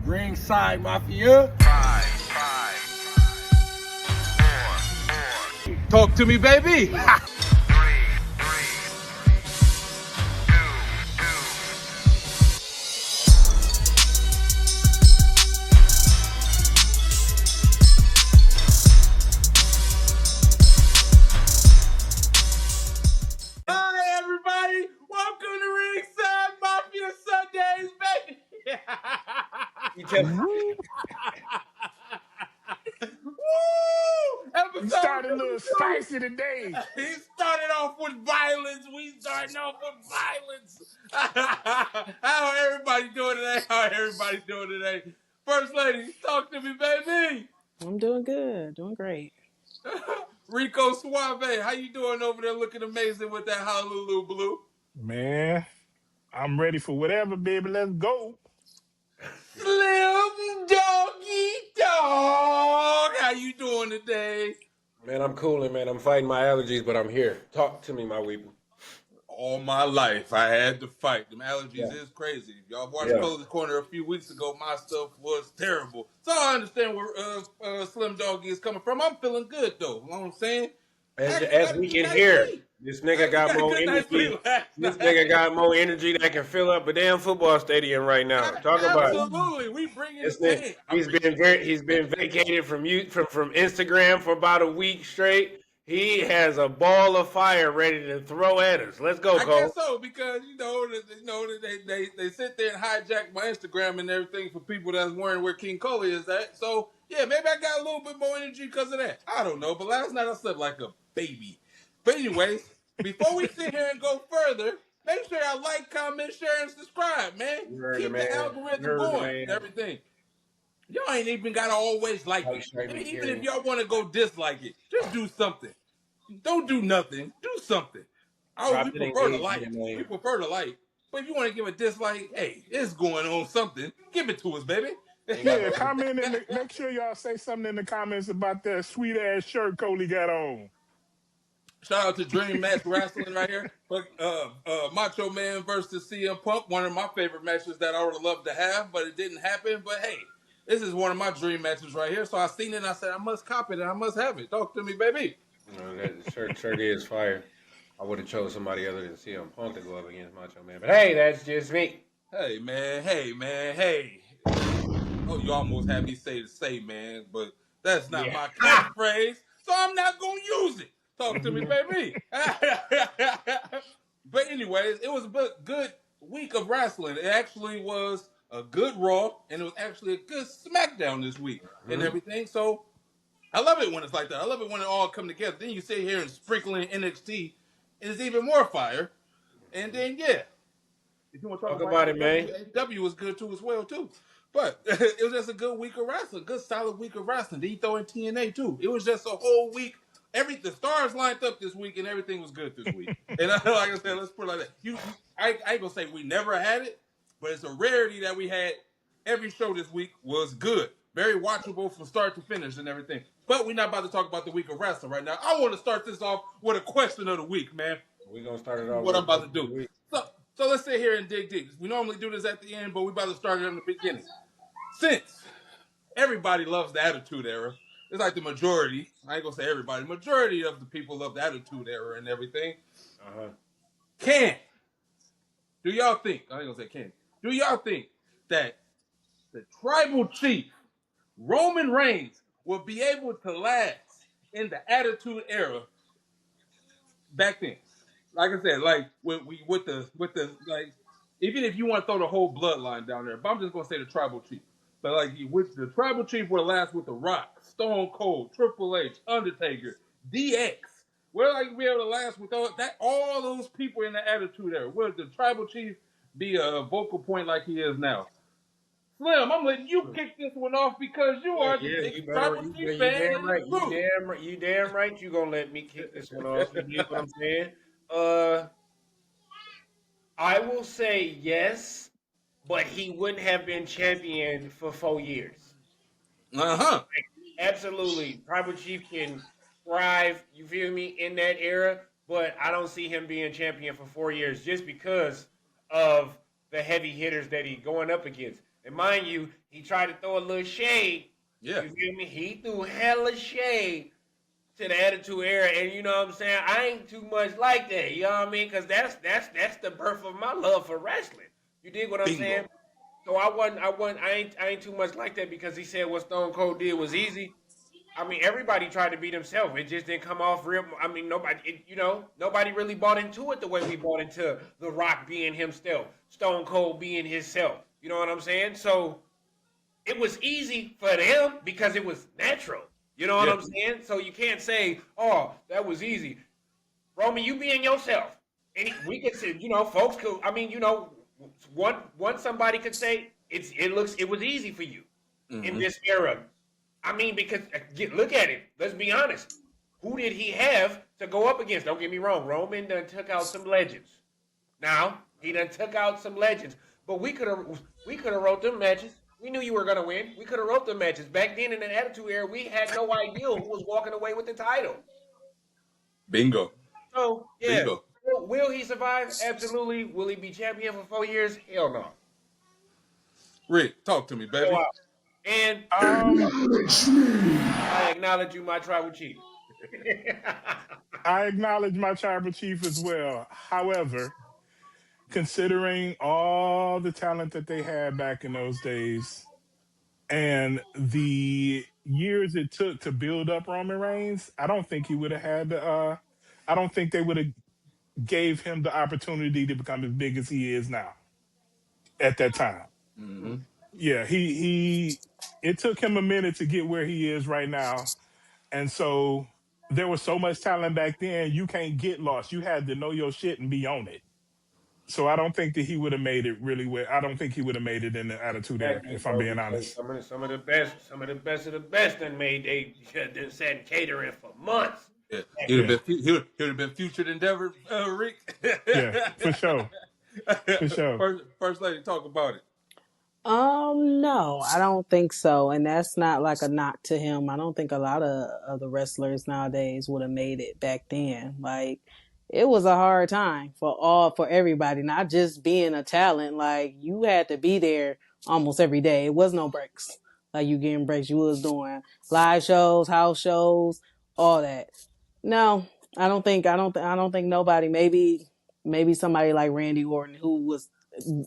Ringside Mafia. Talk to me, baby. Hi, everybody. Welcome to Ringside Mafia Sundays, baby. Woo! We Episode started a number little 2. spicy today. He started off with violence. We starting off with violence. How everybody doing today? How everybody doing today? First lady, talk to me, baby. I'm doing good. Doing great. Rico Suave, how you doing over there looking amazing with that Honolulu blue? Man, I'm ready for whatever, baby. Let's go. Slim Doggy Dog, how you doing today? Man, I'm cooling, man. I'm fighting my allergies, but I'm here. Talk to me, my weeple. All my life, I had to fight. Them allergies Yeah. is crazy. If y'all watched Yeah. Cody's Corner a few weeks ago, my stuff was terrible. So I understand where Slim Doggy is coming from. I'm feeling good, though. You know what I'm saying? As we can hear, this nigga got more energy. This nigga got more energy that can fill up a damn football stadium right now. Talk about it. Absolutely. We bringing This it. nigga, Hey, he's been vacated from Instagram for about a week straight. He has a ball of fire ready to throw at us. Let's go, I Cole. guess so, because they sit there and hijack my Instagram and everything for people that's wondering where King Coley is at. So yeah, maybe I got a little bit more energy because of that. I don't know, but last night I slept like a baby. But anyways, before we sit here and go further, make sure y'all like, comment, share, and subscribe, man. Keep the algorithm going and everything. Y'all ain't even gotta always like it. Even if y'all want to go dislike it, just do something. Don't do nothing. Do something. We prefer to like. We prefer to like. But if you want to give a dislike, hey, it's going on something. Give it to us, baby. Yeah, comment in the, make sure y'all say something in the comments about that sweet ass shirt Coley got on. Shout out to Dream Match Wrestling right here. Macho Man versus CM Punk, one of my favorite matches that I would have loved to have, but it didn't happen. But hey, this is one of my dream matches right here. So I seen it and I said, I must copy it and I must have it. Talk to me, baby. That shirt is fire. I would have chose somebody other than CM Punk to go up against Macho Man. But hey, that's just me. Hey, man. Hey. Oh, you almost had me say, man, but that's not my catchphrase, so I'm not going to use it. Talk to me, baby. But anyways, it was a good week of wrestling. It actually was a good Raw, and it was actually a good SmackDown this week and everything. So I love it when it's like that. I love it when it all come together. Then you sit here and sprinkle in NXT, and it's even more fire. And then, yeah. If you want to talk about it, man. AEW was good too as well too. But it was just a good week of wrestling, good solid week of wrestling. Then you throw in TNA too. It was just a whole week. The stars lined up this week, and everything was good this week. And like I said, let's put it like that. I ain't gonna say we never had it, but it's a rarity that we had. Every show this week was good, very watchable from start to finish and everything. But we're not about to talk about the week of wrestling right now. I want to start this off with a question of the week, man. We're gonna start it off. What I'm about to do. So let's sit here and dig deep. We normally do this at the end, but we about to start it in the beginning. Since everybody loves the Attitude Era, it's like the majority. I ain't gonna say everybody. The majority of the people love the Attitude Era and everything. Do y'all think? I ain't gonna say can. Do y'all think that the Tribal Chief Roman Reigns will be able to last in the Attitude Era back then? Like I said, like with the like, even if you want to throw the whole bloodline down there, but I'm just gonna say the Tribal Chief. But like with the Tribal Chief will last with The Rock, Stone Cold, Triple H, Undertaker, DX. Will like be able to last with all those people in the Attitude Era? Will the Tribal Chief be a vocal point like he is now? Slim, I'm letting you kick this one off because you are the Tribal Chief fan. You damn right. You gonna let me kick this one off? You get what I'm saying? I will say yes, but he wouldn't have been champion for 4 years. Absolutely, Tribal Chief can thrive. You feel me in that era, but I don't see him being champion for 4 years just because of the heavy hitters that he's going up against. And mind you, he tried to throw a little shade. Yeah. You feel me? He threw hella shade to the Attitude Era, and you know what I'm saying? I ain't too much like that. You know what I mean? Because that's the birth of my love for wrestling. You dig what I'm Bingo. saying? So I ain't too much like that because he said what Stone Cold did was easy. I mean, everybody tried to be themselves. It just didn't come off real. I mean, nobody really bought into it the way we bought into The Rock being himself, Stone Cold being himself. You know what I'm saying? So it was easy for them because it was natural. You know what I'm saying? So you can't say, "Oh, that was easy." Roman, you being yourself, and we could say, folks could. I mean, one somebody could say it was easy for you in this era. I mean, because look at it. Let's be honest. Who did he have to go up against? Don't get me wrong. Roman done took out some legends. Now he done took out some legends, but we could have wrote them matches. We knew you were gonna win. We could have wrote them matches back then in the Attitude Era. We had no idea who was walking away with the title. Bingo. So yeah, Bingo. will he survive? Absolutely. Will he be champion for 4 years? Hell no. Rick, talk to me, baby. Go out. And I acknowledge you, my tribal chief. I acknowledge my tribal chief as well. However, considering all the talent that they had back in those days and the years it took to build up Roman Reigns, I don't think he would have had the. I don't think they would have gave him the opportunity to become as big as he is now. At that time, yeah, he. It took him a minute to get where he is right now, and so there was so much talent back then. You can't get lost. You had to know your shit and be on it. So I don't think that he would have made it really well. I don't think he would have made it in the Attitude Era, Exactly, if I'm bro. being Because honest. some of the best of the best done made they done sat in catering for months. Yeah. Yeah, He would have been featured endeavor, Rick. yeah, for sure, for sure. First lady, talk about it. No, I don't think so. And that's not like a knock to him. I don't think a lot of other wrestlers nowadays would have made it back then. Like, it was a hard time for everybody, not just being a talent. Like, you had to be there almost every day. It was no breaks. Like, you getting breaks. You was doing live shows, house shows, all that. No, I don't think nobody, maybe somebody like Randy Orton who was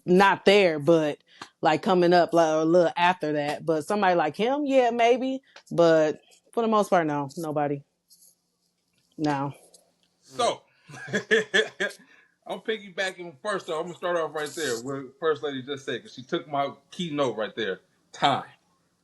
not there, but like coming up like a little after that. But somebody like him, yeah, maybe. But for the most part, no, nobody. No. So, I'm piggybacking first. So I'm gonna start off right there where First Lady just said, because she took my keynote right there. Time.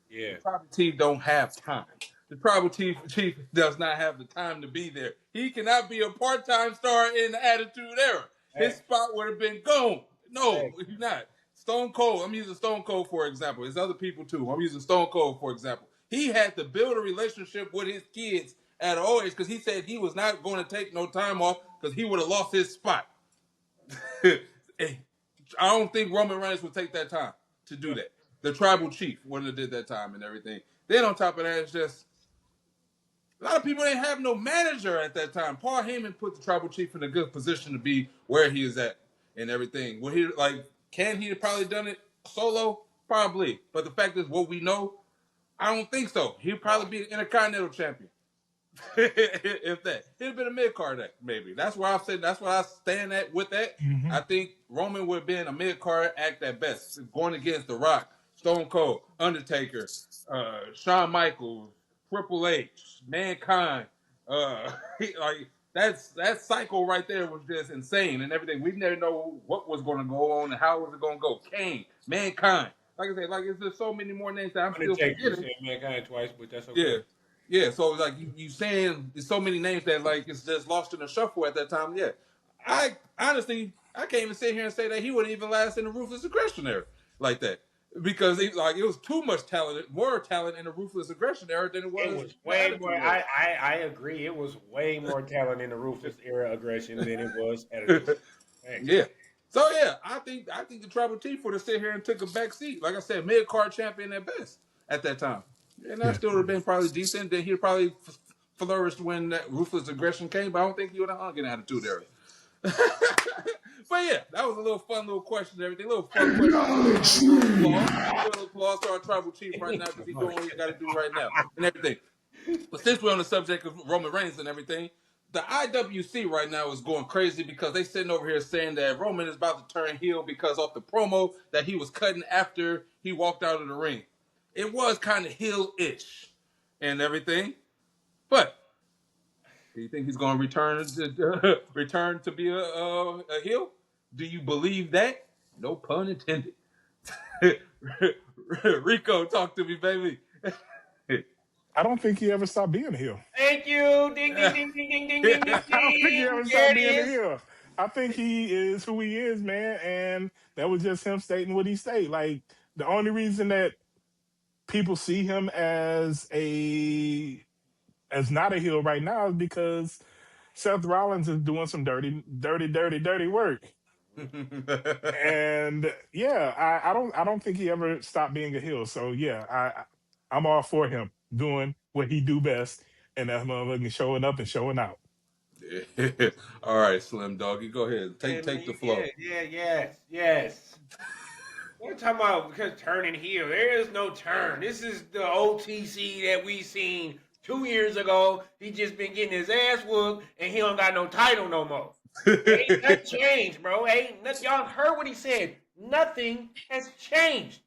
Yeah. The tribal chief don't have time. The tribal chief does not have the time to be there. He cannot be a part-time star in the Attitude Era. His spot would have been gone. No, he's not. Stone Cold. I'm using Stone Cold for example. There's other people too. I'm using Stone Cold for example. He had to build a relationship with his kids at an old age because he said he was not going to take no time off because he would have lost his spot. I don't think Roman Reigns would take that time to do that. The tribal chief wouldn't have did that time and everything. Then on top of that, it's just a lot of people didn't have no manager at that time. Paul Heyman put the tribal chief in a good position to be where he is at and everything. Would he can he have probably done it solo? Probably. But the fact is, what we know, I don't think so. He'd probably be an Intercontinental champion. If that, he'd have been a mid card act, maybe. That's where I said. That's where I stand at with that. Mm-hmm. I think Roman would have been a mid card act at best, going against The Rock, Stone Cold, Undertaker, Shawn Michaels, Triple H, Mankind. That cycle right there was just insane and everything. We never know what was going to go on and how was it going to go. Kane, Mankind. Like I said, it's just so many more names that I'm still forgetting. Mankind twice, but that's okay. Yeah. So you saying there's so many names that it's just lost in the shuffle at that time. Yeah, I honestly can't even sit here and say that he wouldn't even last in the Ruthless Aggression era like that because it was too much talent, more talent in the Ruthless Aggression era than it was. It was way more. I agree. It was way more talent in the Ruthless era aggression than it was Attitude. Yeah. So yeah, I think the tribal chief would have sit here and took a back seat. Like I said, mid card champion at best at that time. And that still would have been probably decent. Then he'd probably flourished when that Ruthless Aggression came, but I don't think he would have hung in Attitude Era. But yeah, that was a little fun little question and everything. Little fun question. Little applause to our tribal chief right now because he's doing what he got to do right now and everything. But since we're on the subject of Roman Reigns and everything, the IWC right now is going crazy because they sitting over here saying that Roman is about to turn heel because off the promo that he was cutting after he walked out of the ring. It was kind of heel-ish and everything, but do you think he's going to return to be a heel? Do you believe that? No pun intended. Rico, talk to me, baby. I don't think he ever stopped being a heel. Thank you. Ding, ding, ding, ding, ding, ding, ding, ding, I don't think he ever ding. There stopped it being a is. heel. I think he is who he is, man, and that was just him stating what he stated. Like the only reason that people see him as not a heel right now is because Seth Rollins is doing some dirty work. And yeah, I don't think he ever stopped being a heel. So yeah, I'm all for him doing what he do best, and that motherfucking showing up and showing out. All right, Slim Doggy, go ahead. Take the floor. Yes. We're talking about because turning heel. There is no turn. This is the OTC that we seen 2 years ago. He just been getting his ass whooped, and he don't got no title no more. Ain't nothing changed, bro. Ain't nothing. Y'all heard what he said. Nothing has changed.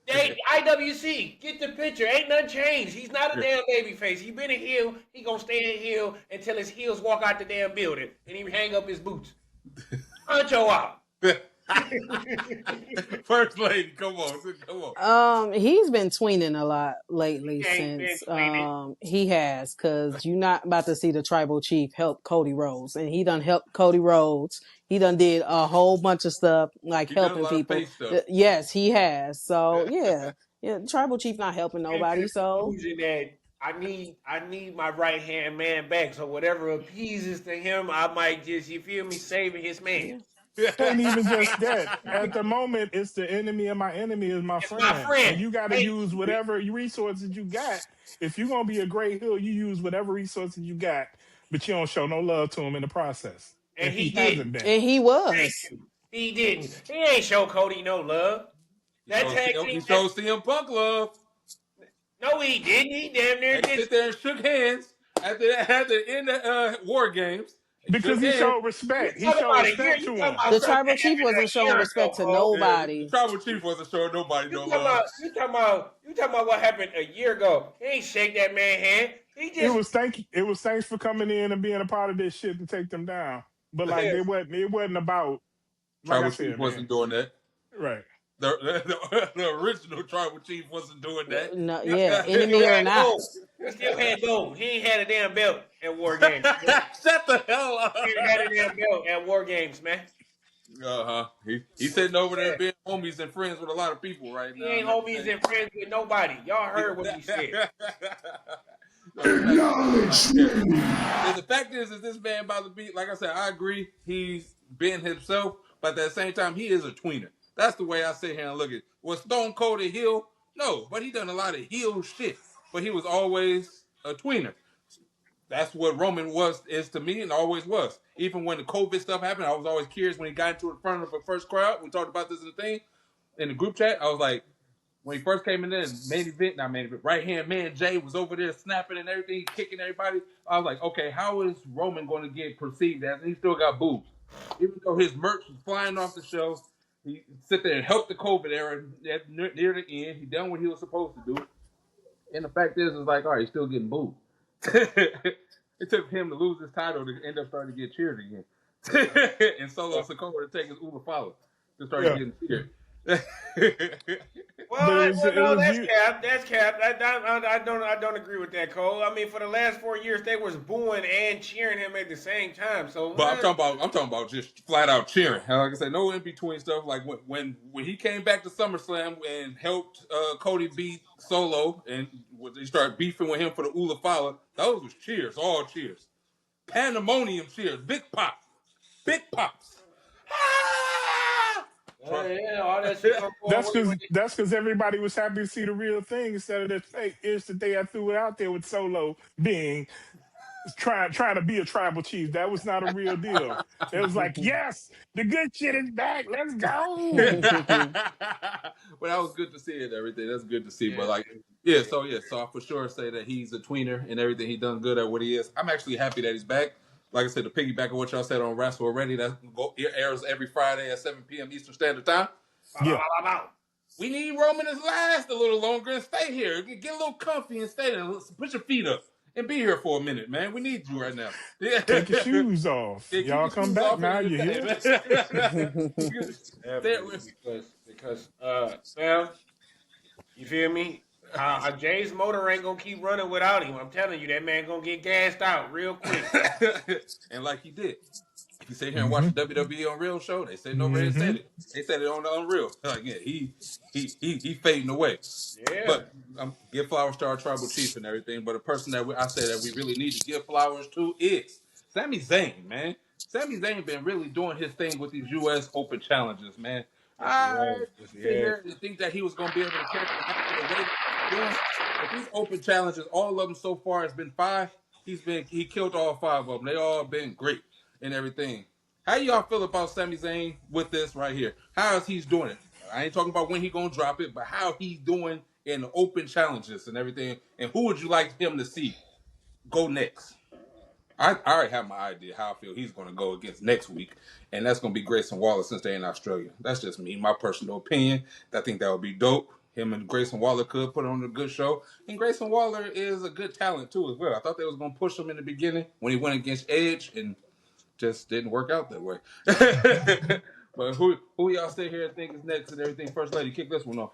IWC, get the picture. Ain't nothing changed. He's not a damn baby face. He been a heel. He gonna stay a heel until his heels walk out the damn building and he hang up his boots. Huncho out. First lady, come on. He's been tweening a lot lately He ain't been since tweening. he has, because you're not about to see the tribal chief help Cody Rhodes, and he done helped Cody Rhodes. He done did a whole bunch of stuff like He done a helping lot of people. face stuff. Yes, he has. So yeah, the tribal chief not helping Came to nobody. the So conclusion that I need my right hand man back. So whatever appeases to him, I might just, you feel me, saving his man. yeah, It ain't even just that. At the moment, it's the enemy of my enemy is my It's my friend. And friend. you got to Hey, use whatever resources you got. If you're going to be a great heel, you use whatever resources you got, but you don't show no love to him in the process. and And he he hasn't didn't. been. and he Thank was. you. He didn't. He ain't show Cody no love. That tag He team. showed CM Punk love. No, he didn't. He damn near And he did. sit there and shook hands at the end of War Games. He Because shook he hands. showed You respect. He talking showed about a year? respect You to talking him. about The something tribal that chief happened wasn't a showing year respect ago, to Cole? The nobody. tribal chief wasn't showing nobody no love. You talking about what happened a year ago? He ain't shake that man hand. He It just was thanks for coming in and being a part of this shit to take them down. But like it wasn't about, like I Tribal chief said, man. wasn't doing that. Right. The original tribal chief wasn't doing that. No, he yeah, still enemy or had not. gold. He still had gold. He ain't had a damn belt at War Games. Shut the hell up. He ain't had a damn belt at War Games, man. He's sitting over there being homies and friends with a lot of people right He now. ain't homies and friends with nobody. Y'all heard what he said. The fact is this man about to be, like I said, I agree, he's been himself, but at the same time, he is a tweener. That's the way I sit here and look at it. Was Stone Cold a heel? No, but he done a lot of heel shit. But he was always a tweener. That's what Roman is to me and always was. Even when the COVID stuff happened, I was always curious when he got into the front of the first crowd. We talked about this in the thing, in the group chat. I was like, when he first came in there, right hand man Jay was over there snapping and everything, kicking everybody. I was like, okay, how is Roman going to get perceived as? And he still got boobs. Even though his merch was flying off the show, he sit there and helped the COVID era near the end. He done what he was supposed to do. And the fact is like, all right, he's still getting booed. It took him to lose his title to end up starting to get cheered again. And Solo Sikoa to take his Ula follow to start getting cheered. Well, no, that's you. cap. That's cap. I don't agree with that, Cole. I mean, for the last 4 years, they was booing and cheering him at the same time. So, But I'm talking about just flat out cheering. Like I said, no in between stuff. Like when he came back to SummerSlam and helped Cody beat Solo, and they started beefing with him for the Ula Fala, those was cheers, all cheers, pandemonium cheers, big pops. all that shit gonna go That's away because with it. everybody was happy to see the real thing instead of the fake ish that they had threw it out there with Solo being trying to be a tribal chief. That was not a real deal. It was like, yes, the good shit is back. Let's Well, go. that was good to see and everything. That's good to see. But like, so I for sure say that he's a tweener and everything. He done good at what he is. I'm actually happy that he's back. Like I said, to piggyback on what y'all said on Wrestle Already, that airs every Friday at 7 p.m. Eastern Standard Time. Yeah. We need Roman to last a little longer and stay here. Get a little comfy and stay there. Put your feet up and be here for a minute, man. We need you right now. Take your shoes off. Yeah, Y'all come back now. You hear? because Sam, you feel me? Jay's motor ain't gonna keep running without him. I'm telling you, that man gonna get gassed out real quick. And like he did. If you sit here and watch the WWE on Real show, they said nobody said it. They said it on the Unreal. Like, yeah, he fading away. Yeah. But give flowers to our tribal chief and everything. But a person that I say that we really need to give flowers to is Sami Zayn, man. Sami Zayn been really doing his thing with these U.S. Open challenges, man. I sit here and think that he was going to be able to carry the way that he's doing. But these Open challenges, all of them so far has been 5. He killed all 5 of them. They all been great and everything. How y'all feel about Sami Zayn with this right here? How is he doing it? I ain't talking about when he gonna drop it, but how he's doing in the Open challenges and everything. And who would you like him to see go next? I already have my idea how I feel he's going to go against next week, and that's going to be Grayson Waller since they're in Australia. That's just me, my personal opinion. I think that would be dope. Him and Grayson Waller could put on a good show, and Grayson Waller is a good talent too as well. I thought they was going to push him in the beginning when he went against Edge, and just didn't work out that way. But who y'all sit here and think is next and everything? First lady, kick this one off.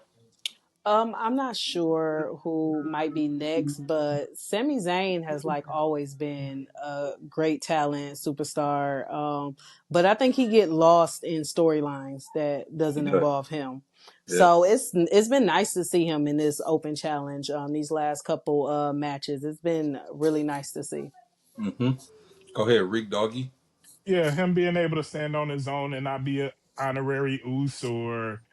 I'm not sure who might be next, but Sami Zayn has like always been a great talent, superstar. But I think he get lost in storylines that doesn't involve him. Yeah. So it's been nice to see him in this Open challenge. These last couple matches, it's been really nice to see. Mm-hmm. Go ahead, Rick Doggy. Yeah, him being able to stand on his own and not be an honorary Uso or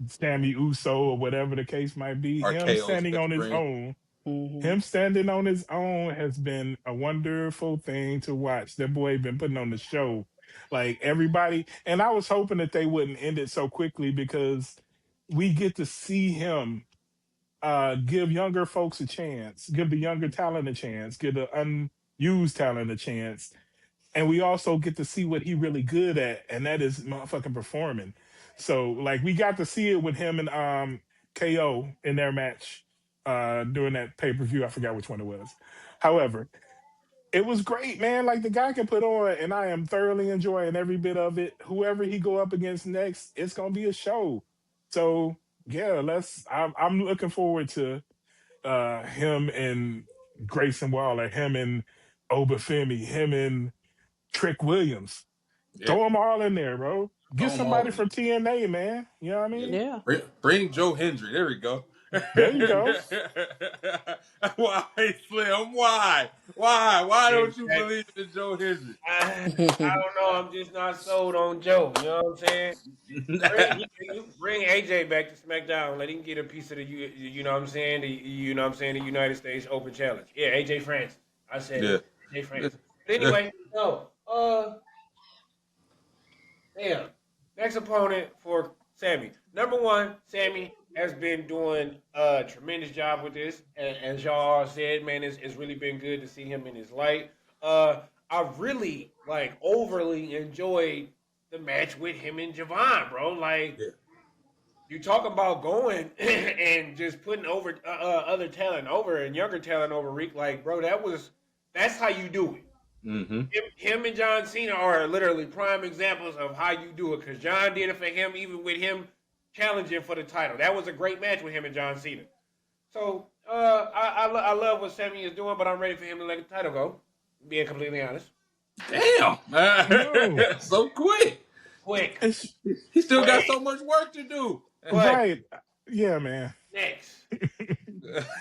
Sammy Uso or whatever the case might be. Or Him KO's standing best on his friend. own. Mm-hmm. Him standing on his own has been a wonderful thing to watch. That boy been putting on the show. Like everybody, and I was hoping that they wouldn't end it so quickly because we get to see him give younger folks a chance, give the younger talent a chance, give the unused talent a chance. And we also get to see what he really good at, and that is motherfucking performing. So like we got to see it with him and KO in their match during that pay-per-view. I forgot which one it was. However, it was great, man. Like the guy can put on, and I am thoroughly enjoying every bit of it. Whoever he go up against next, it's gonna be a show. So yeah, I'm looking forward to him and Grayson Waller, him and Obafemi, him and Trick Williams. Yeah. Throw them all in there, bro. Get somebody from TNA, man. You know what I mean? Yeah. Bring Joe Hendry. There we go. There you go. Why, Slim? Why? Why don't you believe in Joe Hendry? I don't know. I'm just not sold on Joe. You know what I'm saying? Bring AJ back to SmackDown. Let him get a piece of the you know what I'm saying? The United States Open Challenge. Yeah, AJ Francis. I said AJ Francis. But anyway, no. Damn. Next opponent for Sami. Number 1, Sami has been doing a tremendous job with this. And as y'all all said, man, it's really been good to see him in his light. I've really, overly enjoyed the match with him and Javon, bro. You talk about going and just putting over other talent over and younger talent over, Rick. Bro, that's how you do it. Mm-hmm. Him and John Cena are literally prime examples of how you do it, because John did it for him, even with him challenging for the title. That was a great match with him and John Cena. So I love what Sami is doing, but I'm ready for him to let the title go, being completely honest. Damn. So quick. He still got so much work to do. Right. Yeah, man. Next.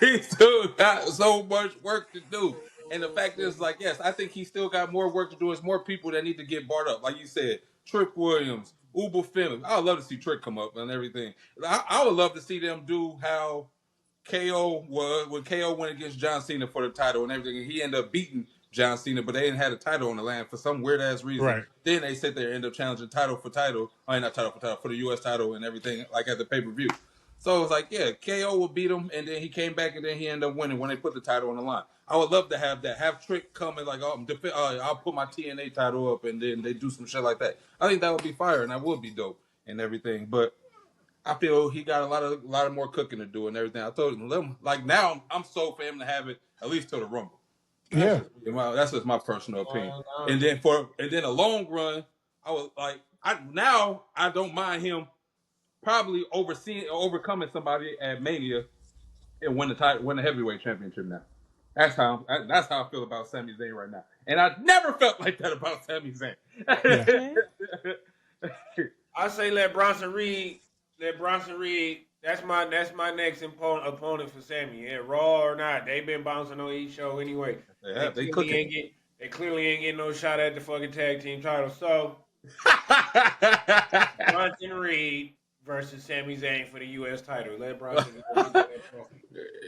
He still got so much work to do. And the fact is, yes, I think he still got more work to do. There's more people that need to get brought up. Like you said, Trick Williams, Uber Phillips. I would love to see Trick come up and everything. I would love to see them do how KO was when KO went against John Cena for the title and everything. And he ended up beating John Cena, but they didn't have a title on the line for some weird ass reason. Right. Then they sit there and end up challenging title for title. I mean, not title for title, for the U.S. title and everything, like at the pay per view. So it was like, yeah, KO will beat him, and then he came back, and then he ended up winning when they put the title on the line. I would love to have that. Have Trick come and like, I'll put my TNA title up, and then they do some shit like that. I think that would be fire, and that would be dope and everything. But I feel he got a lot of more cooking to do and everything. I told him, like now, I'm so for him to have it at least till the Rumble. That's just my personal opinion. And then a long run, I was like, I don't mind him probably overcoming somebody at Mania and win the heavyweight championship now. That's how I feel about Sami Zayn right now. And I never felt like that about Sami Zayn. Yeah. I say let Bronson Reed. That's my next opponent for Sammy. Yeah, Raw or not, they've been bouncing on each show anyway. They cooking. They clearly ain't getting no shot at the fucking tag team title. So Bronson Reed versus Sami Zayn for the U.S. title. Let Bronson get that trophy.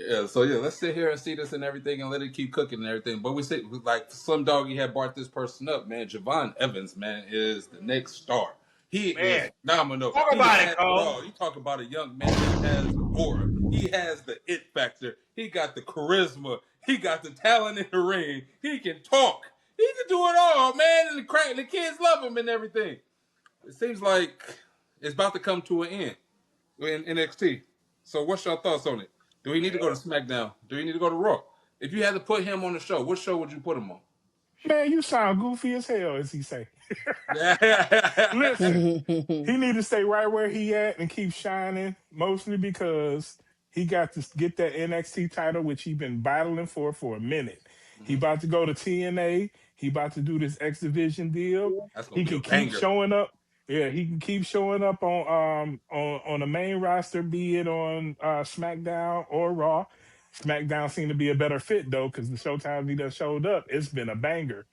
Yeah, so let's sit here and see this and everything and let it keep cooking and everything. But we say, like Slim Doggy had brought this person up, man. Javon Evans, man, is the next star. He is phenomenal. Talk about it, Cole. You talk about a young man that has the aura. He has the it factor. He got the charisma. He got the talent in the ring. He can talk. He can do it all, man. And the kids love him and everything. It seems like it's about to come to an end in NXT. So what's your thoughts on it? Do he need to go to SmackDown? Do he need to go to Raw? If you had to put him on the show, what show would you put him on? Man, you sound goofy as hell, as he say. Listen, he need to stay right where he at and keep shining, mostly because he got to get that NXT title, which he been battling for a minute. He about to go to TNA. He about to do this X Division deal. He can keep showing up. Yeah, he can keep showing up on the main roster, be it on SmackDown or Raw. SmackDown seemed to be a better fit though, because the showtimes he done showed up, it's been a banger.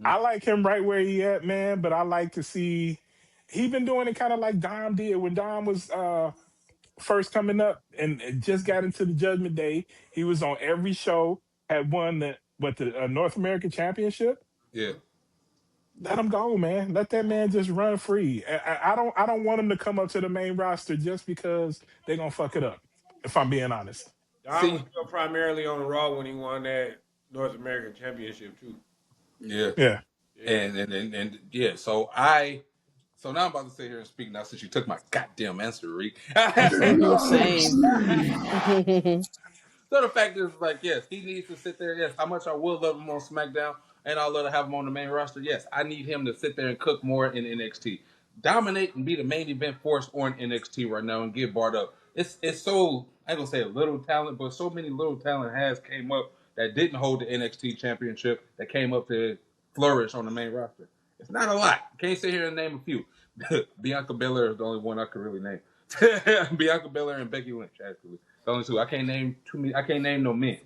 I like him right where he at, man, but I like to see he been doing it kind of like Dom did when Dom was first coming up and just got into the Judgment Day. He was on every show, had won the North American Championship. Yeah. Let him go, man. Let that man just run free. I don't want him to come up to the main roster just because they're gonna fuck it up. If I'm being honest. Dom was still primarily on Raw when he won that North American Championship too. Yeah. Yeah. And yeah. So now I'm about to sit here and speak now since you took my goddamn answer, Reek. Same. So the fact is, like, yes, he needs to sit there. Yes, how much I will love him on SmackDown, and I'll love to have him on the main roster. Yes, I need him to sit there and cook more in NXT, dominate and be the main event force on NXT right now, and get barred up. It's so, I ain't gonna say a little talent, but so many little talent has came up that didn't hold the NXT championship that came up to flourish on the main roster. It's not a lot. Can't sit here and name a few. Bianca Belair is the only one I could really name. Bianca Belair and Becky Lynch, actually. The only two. I can't name I can't name no men.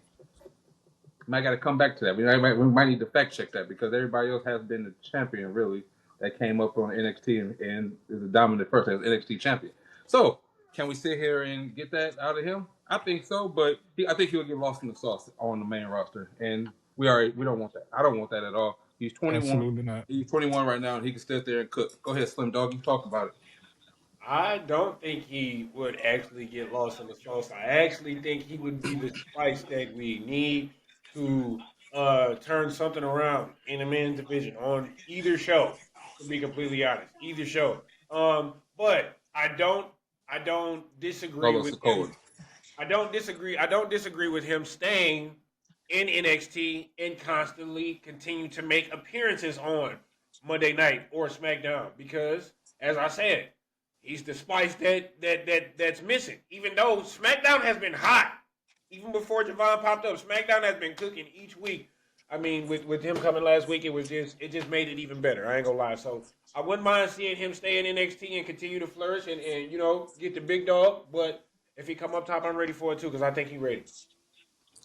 Might got to come back to that. We might need to fact check that because everybody else has been the champion really that came up on NXT and is a dominant person as NXT champion. So can we sit here and get that out of him? I think so, but I think he'll get lost in the sauce on the main roster, and we don't want that. I don't want that at all. He's 21. Absolutely not. He's 21 right now, and he can sit there and cook. Go ahead, Slim Dog. You talk about it. I don't think he would actually get lost in the sauce. I actually think he would be the spice that we need to turn something around in the men's division on either show. To be completely honest, either show. But I don't disagree with him. I don't disagree with him staying in NXT and constantly continue to make appearances on Monday night or SmackDown because, as I said, he's the spice that's missing. Even though SmackDown has been hot, even before Javon popped up, SmackDown has been cooking each week. I mean, with him coming last week, it just made it even better. I ain't gonna lie. So I wouldn't mind seeing him stay in NXT and continue to flourish and get the big dog. But if he come up top, I'm ready for it too because I think he's ready.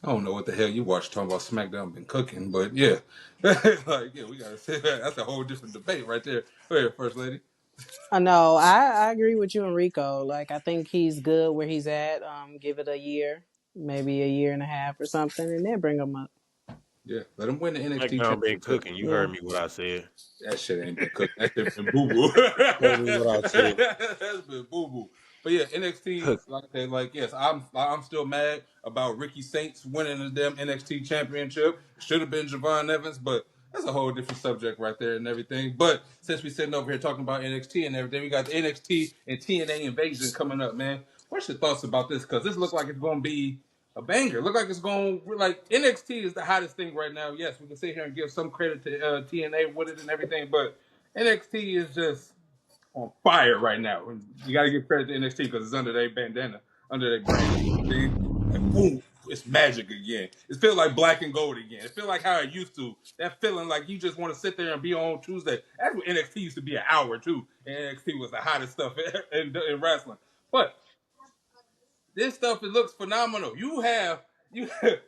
I don't know what the hell you watch talking about SmackDown been cooking, but yeah, like we gotta say that. That's a whole different debate right there. Go ahead, First Lady. I know. I agree with you, Enrico. Like, I think he's good where he's at. Give it a year, maybe a year and a half or something, and then bring him up. Yeah, let them win the NXT SmackDown been championship. cooking. You Yeah. heard me what I said. That shit ain't been cooked. That shit been boo boo. Heard me what I said. That's been boo boo. But yeah, NXT, Cook. like I said, like yes, I'm still mad about Ricky Saints winning the damn NXT championship. Should have been Javon Evans, but that's a whole different subject right there and everything. But since we sitting over here talking about NXT and everything, we got the NXT and TNA invasion coming up, man. What's your thoughts about this? Because this looks like it's going to be a banger. Look like it's going like NXT is the hottest thing right now. Yes, we can sit here and give some credit to TNA with it and everything, but NXT is just on fire right now. And you got to give credit to NXT because it's under their bandana, under their brand. And boom, it's magic again. It feels like black and gold again. It feels like how it used to. That feeling like you just want to sit there and be on Tuesday. That's what NXT used to be, an hour too. And NXT was the hottest stuff in wrestling. But this stuff, it looks phenomenal. You have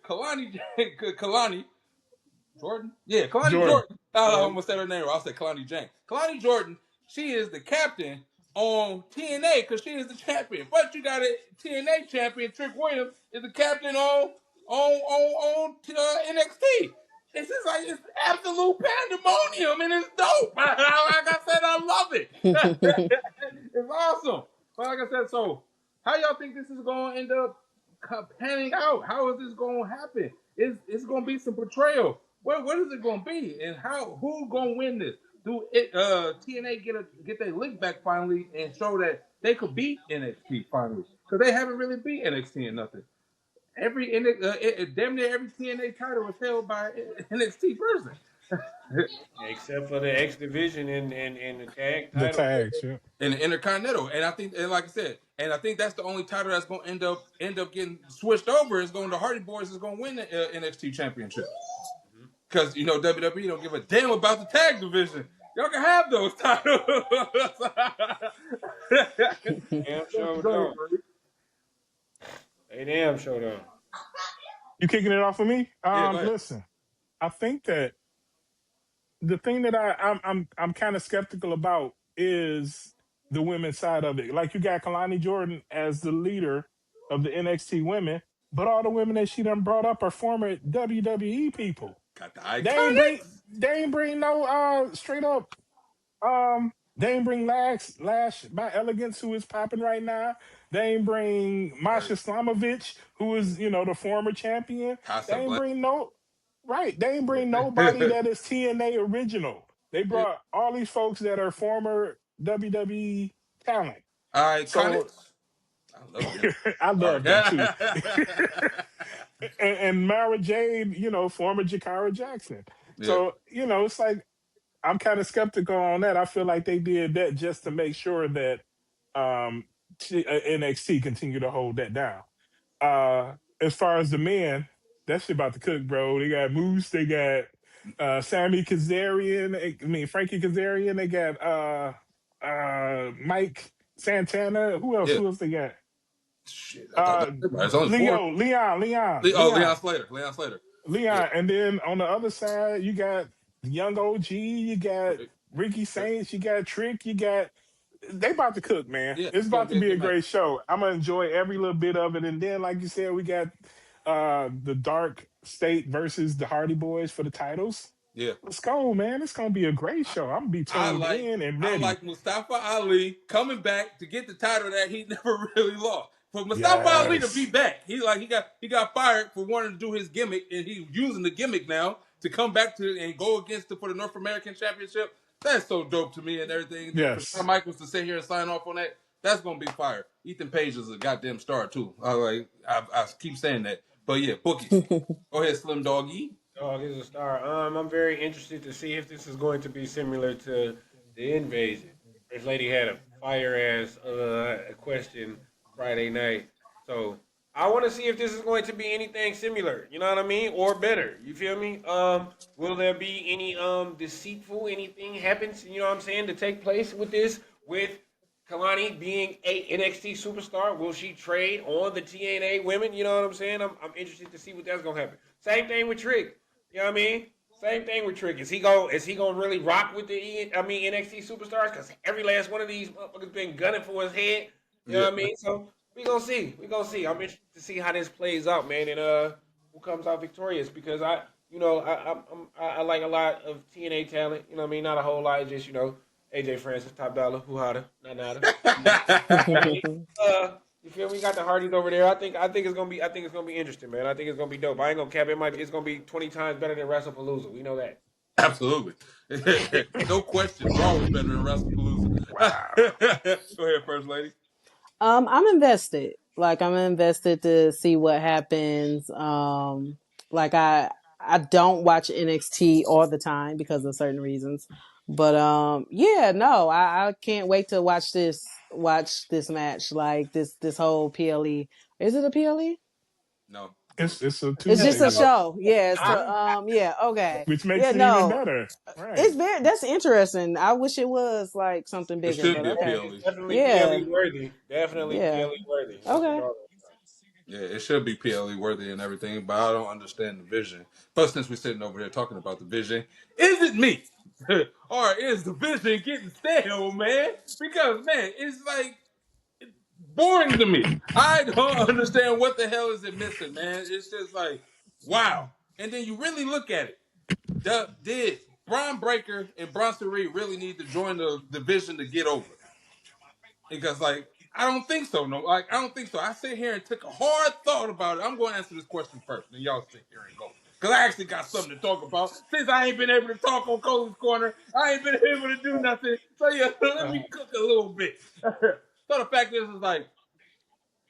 Kalani Jordan? Yeah, Kalani Jordan. Jordan. I almost said her name wrong. I'll say Kalani Jane. Kalani Jordan, she is the captain on TNA because she is the champion. But you got a TNA champion, Trick Williams, is the captain on NXT. It's just like it's absolute pandemonium and it's dope. Like I said, I love it. It's awesome. But like I said, so how y'all think this is going to end up panning out? How is this going to happen? It's going to be some betrayal. What is it going to be? And who's going to win this? Do TNA get their lick back finally and show that they could beat NXT finally? Because they haven't really beat NXT in nothing. Damn near every TNA title was held by NXT person. Except for the X Division and the tag The title. tags, yeah. In the Intercontinental, and I think, and like I said, and I think that's the only title that's going to end up getting switched over. Is going the Hardy Boys is going to win the NXT Championship because WWE don't give a damn about the tag division. Y'all can have those titles. Damn sure don't. They damn sure don't. You kicking it off of me? Yeah, go ahead. Listen, I think that the thing that I'm kind of skeptical about is the women's side of it. Like you got Kalani Jordan as the leader of the NXT women, but all the women that she done brought up are former WWE people. Got the They Iconics. ain't bring no straight up they ain't bring Lash by Elegance, who is popping right now. They ain't bring Masha Slamovich, who is, the former champion. They Casa ain't Black. bring they ain't bring nobody that is TNA original. They Yeah. brought all these folks that are former WWE talent. So Iconics. I love them. I love them too. Yeah. And Mara Jade, former Jakara Jackson. So, it's like I'm kind of skeptical on that. I feel like they did that just to make sure that NXT continue to hold that down. As far as the men, that shit about to cook, bro. They got Moose, they got Sammy Kazarian, Frankie Kazarian, they got Mike Santana. Who else? Yeah. Who else they got? Shit, I thought it's only four. Leon Slater. Leon, and then on the other side, you got Young OG, you got Ricky Saints, you got Trick, they about to cook, man. Yeah, It's it's gonna about to be a match. great show. I'm gonna enjoy every little bit of it. And then, like you said, we got the Dark State versus the Hardy Boys for the titles. Yeah. Let's go, man. It's gonna be a great show. I'm gonna be tuned in and I ready. like Mustafa Ali coming back to get the title that he never really lost. For Mustafa Ali to be back, he got fired for wanting to do his gimmick, and he's using the gimmick now to come back to and go against for the North American Championship. That's so dope to me and everything. Yes. For Shawn Michaels to sit here and sign off on that, that's gonna be fire. Ethan Page is a goddamn star too. I keep saying that, but yeah, bookies. Go ahead, Slim Doggy. Dog is a star. I'm very interested to see if this is going to be similar to the invasion. First lady had a fire ass question Friday night, so I want to see if this is going to be anything similar. You know what I mean, or better. You feel me? Will there be any deceitful anything happens? You know what I'm saying, to take place with this? With Kalani being a NXT superstar, will she trade on the TNA women? You know what I'm saying? I'm interested to see what that's gonna happen. Same thing with Trick. You know what I mean? Same thing with Trick. Is he gonna really rock with the NXT superstars? Because every last one of these motherfuckers been gunning for his head. You know what I mean? So we gonna see. I'm interested to see how this plays out, man, and who comes out victorious. Because I like a lot of TNA talent. You know what I mean? Not a whole lot. Just AJ Francis, Top Dollar, Who Hotter, not nada. I mean, you feel me? Got the Hardys over there. I think it's gonna be interesting, man. I think it's gonna be dope. I ain't gonna cap it. It's gonna be 20 times better than WrestlePalooza. We know that. Absolutely. No question. Raw was better than WrestlePalooza. Wow. Go ahead, First Lady. I'm invested. Like I'm invested to see what happens. Like I don't watch NXT all the time because of certain reasons. But yeah, no, I can't wait to watch this match. Like this whole PLE. Is it a PLE? No. It's a It's just a Tuesday, show. Yeah, it's Huh? yeah, okay. which Yeah, makes it even no. better. Right. That's interesting. I wish it was like something It bigger, should but be a okay. It's PLE. definitely Yeah. PLE worthy. Definitely Yeah. PLE worthy. That's for Okay. dark. Yeah, it should be PLE worthy and everything, but I don't understand the vision. But since we're sitting over here talking about the vision, is it me? Or is the vision getting stale, man? Because, man, it's like boring to me. I don't understand what the hell is it missing, man. It's just like, wow. And then you really look at it. Did Bron Breakker and Bronson Reed really need to join the division to get over? Because like I don't think so. No, like I don't think so. I sit here and took a hard thought about it. I'm going to answer this question first, and y'all sit here and go. Because I actually got something to talk about. Since I ain't been able to talk on Cole's Corner, I ain't been able to do nothing. So yeah, let me cook a little bit. So the fact is like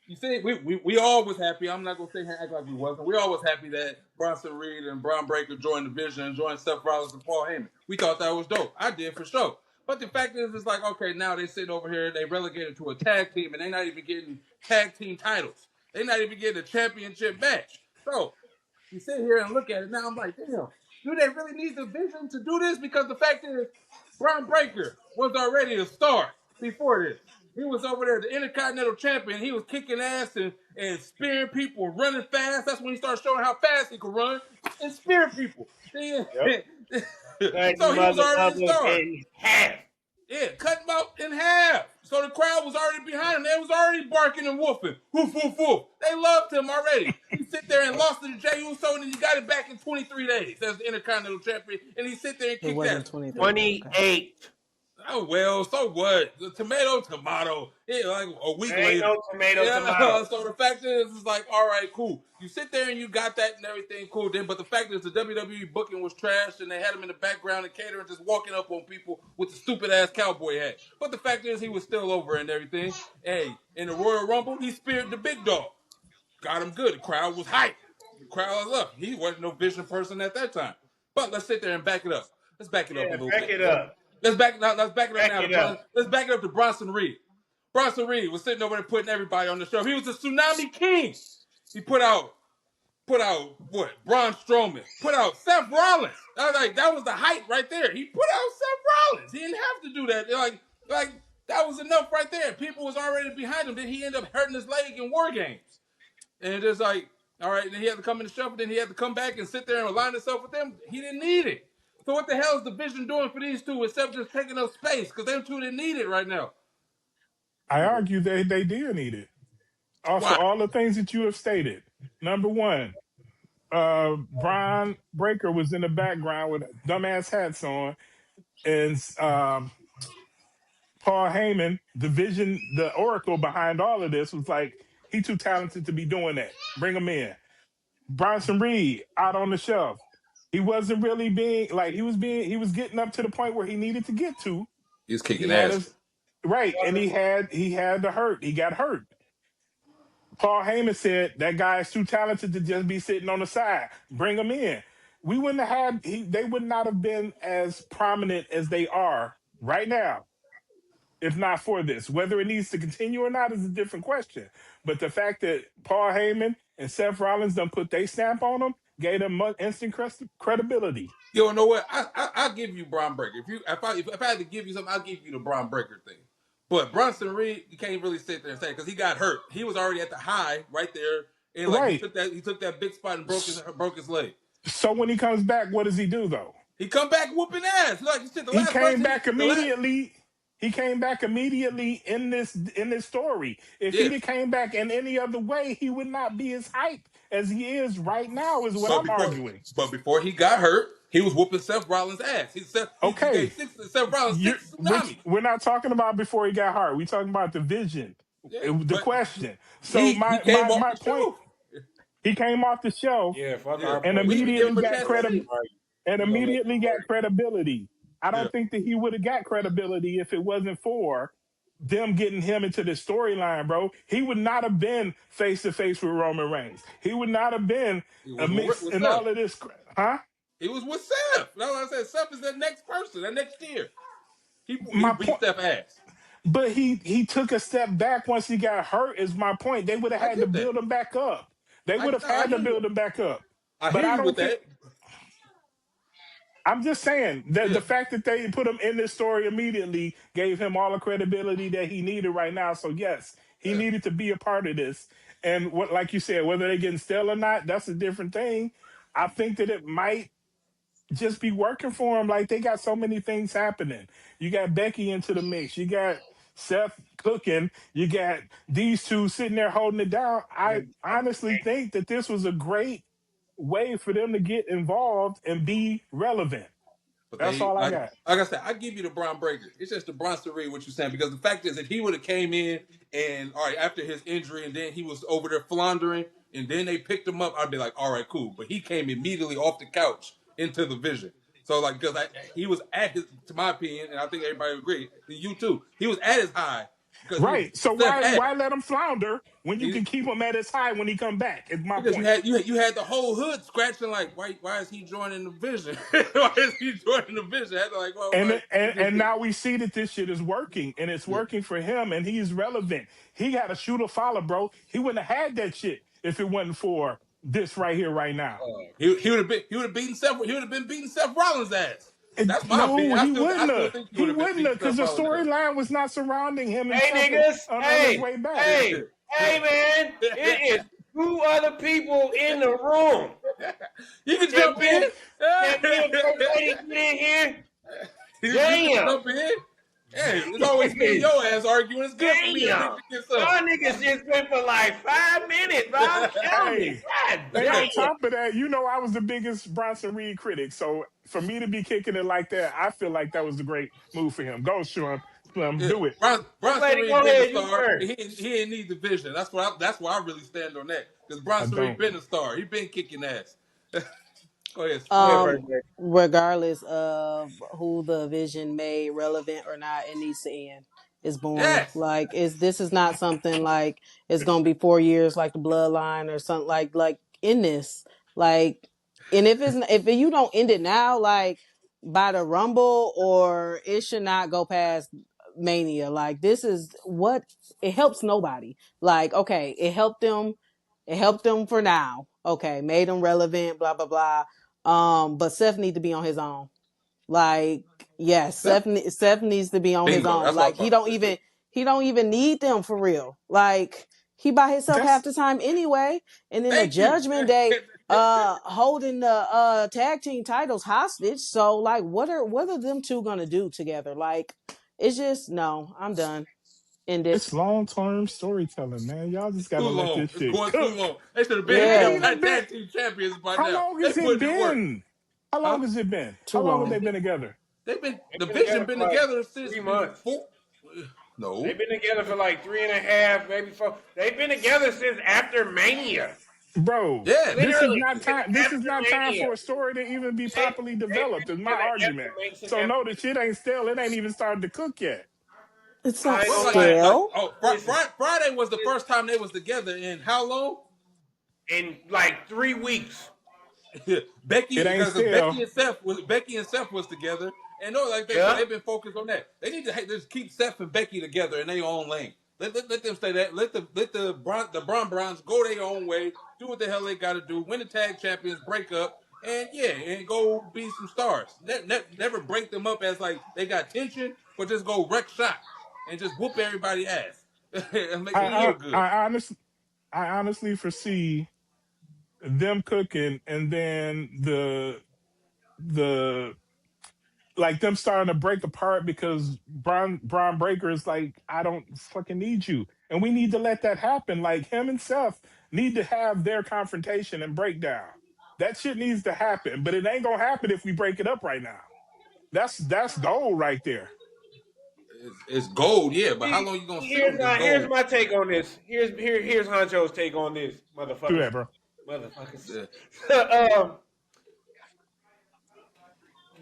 you see, we all was happy. I'm not gonna sit here and act like we wasn't. We all was happy that Bronson Reed and Bron Breakker joined the Vision and joined Seth Rollins and Paul Heyman. We thought that was dope. I did for sure. But the fact is, it's like okay, now they sitting over here, they relegated to a tag team, and they not even getting tag team titles. They not even getting a championship match. So you sit here and look at it now. I'm like, damn, do they really need the Vision to do this? Because the fact is, Bron Breakker was already a star before this. He was over there, the Intercontinental Champion. He was kicking ass and spearing people, running fast. That's when he started showing how fast he could run and spear people. Yep. Cut So he was already a motherfuckers star. in half. Yeah, cut him out in half. So the crowd was already behind him. They was already barking and whooping. Woof, woof, woof. They loved him already. He sit there and lost to the Jey Uso, and then he got it back in 23 days as the Intercontinental Champion, and he sit there and It kicked wasn't ass. 23. Okay. 28. Oh well, so what? The tomato. Yeah, like a week There ain't later. no tomato. So the fact is, it's like, all right, cool. You sit there and you got that and everything, cool. Then, but the fact is, the WWE booking was trash, and they had him in the background and catering, just walking up on people with the stupid ass cowboy hat. But the fact is, he was still over and everything. Hey, in the Royal Rumble, he speared the big dog. Got him good. The crowd was hyped. The crowd was up. He wasn't no Vision person at that time. But let's sit there and back it up. Let's back it up a Yeah, little back bit. it up. Let's back it up. Let's back it up Back now. it up. Let's back it up to Bronson Reed. Bronson Reed was sitting over there putting everybody on the show. He was the Tsunami King. He put out what? Braun Strowman. Put out Seth Rollins. I was like, that was the height right there. He put out Seth Rollins. He didn't have to do that. Like that was enough right there. People was already behind him. Then he ended up hurting his leg in War Games. And it's just like, all right, then he had to come in the shuffle, then he had to come back and sit there and align himself with them. He didn't need it. So what the hell is the Vision doing for these two except just taking up space? Because them two didn't need it right now. I argue they did need it. Also, Why? all the things that you have stated. Number one, Bron Breakker was in the background with dumbass hats on, and Paul Heyman, the vision, the oracle behind all of this, was like, he too talented to be doing that. Bring him in. Bronson Reed out on the shelf. He wasn't really he was getting up to the point where he needed to get to. He's He kicking had ass. his right, and he had the hurt. He got hurt. Paul Heyman said that guy is too talented to just be sitting on the side. Bring him in. We wouldn't have they would not have been as prominent as they are right now if not for this. Whether it needs to continue or not is a different question. But the fact that Paul Heyman and Seth Rollins done put their stamp on them gave them instant credibility. You know what? I'll give you Bron Breakker. If I had to give you something, I'll give you the Bron Breakker thing. But Bronson Reed, you can't really sit there and say because he got hurt. He was already at the high right there, and like Right. he took that big spot and broke his leg. So when he comes back, what does he do though? He come back whooping ass. Like you said, He came back immediately. He came back immediately in this story. If Yeah. he'd have came back in any other way, he would not be as hype as he is right now is what But I'm before, arguing. but before he got hurt, he was whooping Seth Rollins' ass. He Okay, gave Seth Rollins six which tsunamis. we're not talking about before he got hurt. We're talking about the vision, Yeah, the but question. So he my came my off my the point, show. he came off the show Yeah, fuck Yeah, our and point. we didn't even give immediately him a got chance to credit see. and We gonna let immediately you got argue. credibility. I Yeah, don't think that he would have got credibility if it wasn't for them getting him into the storyline, bro. He would not have been face to face with Roman Reigns. He would not have been he a was mix with and Seth. all of this, huh? He was with Seth. That's what I said. Seth is the next person, that next year. He My beat point, Seth ass. but he took a step back once he got hurt. Is my point. They would have I had to get that. build him back up. They would have I had to hear you. build him back up. I But hear I you with don't think. that. I'm just saying that Yeah, the fact that they put him in this story immediately gave him all the credibility that he needed right now. So yes, he yeah. needed to be a part of this. And what, like you said, whether they're getting stale or not, that's a different thing. I think that it might just be working for him. Like they got so many things happening. You got Becky into the mix. You got Seth cooking. You got these two sitting there holding it down. I And, honestly think that this was a great way for them to get involved and be relevant. But That's they all I got. like I said, I give you the Bron Breaker. It's just the Bronson Reed what you're saying because the fact is if he would have came in and all right after his injury and then he was over there floundering and then they picked him up, I'd be like, all right, cool. But he came immediately off the couch into the vision. So like because he was at his, to my opinion, and I think everybody would agree, and you too. He was at his high because he was Right. So Steph ass. why let him flounder when you He, can keep him at his high when he come back? Is my because point. you had the whole hood scratching like why is he joining the vision? Why is he joining the vision? I had to like And, and well, and now we see that this shit is working and it's yeah. working for him and he's relevant. He got a shooter follow, bro. He wouldn't have had that shit if it wasn't for this right here, right now. He would have beaten Seth. He would have been beating Seth Rollins' ass. That's my No, opinion. he I wouldn't still have. think he would He have been wouldn't have beating because Seth the Rollins' ass. storyline was not surrounding him and hey Seth niggas, on his way back. hey man, it is two other people in the room. You can Can jump me in. and, can me and First Lady get in here? You can Damn. jump in. Hey, it's always me and your ass arguing. It's good for me to Damn. think to get Y'all some. niggas just went for like 5 minutes, bro. I'm telling you. Hey, God and on damn. top of that, you know I was the biggest Bronson Reed critic. So for me to be kicking it like that, I feel like that was a great move for him. Go, Sean. Yeah. Do it. First Bronson Lady, Reed go been a ahead. You star. first. He didn't need the vision. That's why I really stand on that. Because I Bronson Reed don't. been a star. He been kicking ass. Go ahead. Go Go ahead, ahead. First Lady. Regardless of who the vision made relevant or not, it needs to end. It's boring. Yes. Like this is not something like it's gonna be 4 years like the bloodline or something like in this. Like and if you don't end it now, like by the rumble or it should not go past Mania. Like this is what it helps nobody. Like, okay, it helped them for now. Okay, made them relevant, blah blah blah, but Seth need to be on his own. Like, yes, Seth. Seth needs to be on his Bingo. own. That's what I Like, was about to say. he don't even need them for real. Like, he by himself half That's the time anyway. And then the Thank you. Judgment Day, holding the tag team titles hostage. So, like, what are them two gonna do together? Like, it's just no. I'm done. End it. it's long term storytelling, man. Y'all just Too gotta let long. this It's shit going too cook. long. They should have been It made ain't them Yeah, even been. tag team champions by How now. long They has it putting in work. been? How Huh? long has it been? too How long have long. they been together? They've been They've been division together been for like together since 3 months. before. No. They've been together for like 3.5, maybe 4. They've been together since after Mania. Bro, Yeah. this is Literally, not since time. This is after not time Mania. for a story to even be They, properly they've developed. been Is my together argument. since So after no, the shit ain't stale. It ain't even started to cook yet. It's not I ain't Well, gonna lie. stale. Listen, Friday was the first time they was together in how long? in like 3 weeks. It Becky, ain't because stale. Becky and Seth was together, and no, like they so Yeah. they've been focused on that. They need to just keep Seth and Becky together in their own lane. Let them stay that. Let the Bron Browns go their own way, do what the hell they got to do, win the tag champions, break up, and yeah, and go be some stars. Never break them up as like they got tension, but just go wreck shop and just whoop everybody ass and make them I feel See, good. I honestly foresee them cooking and then the like them starting to break apart because Braun Breaker is like, I don't fucking need you. and we need to let that happen. Like him and Seth need to have their confrontation and breakdown. That shit needs to happen, but it ain't gonna happen if we break it up right now. That's gold right there. It's gold, yeah, but how See, long you gonna sit here's on this here's gold? my take on this. Here's Honcho's take on this, Do motherfuckers. that, bro. Motherfuckers. Yeah. um,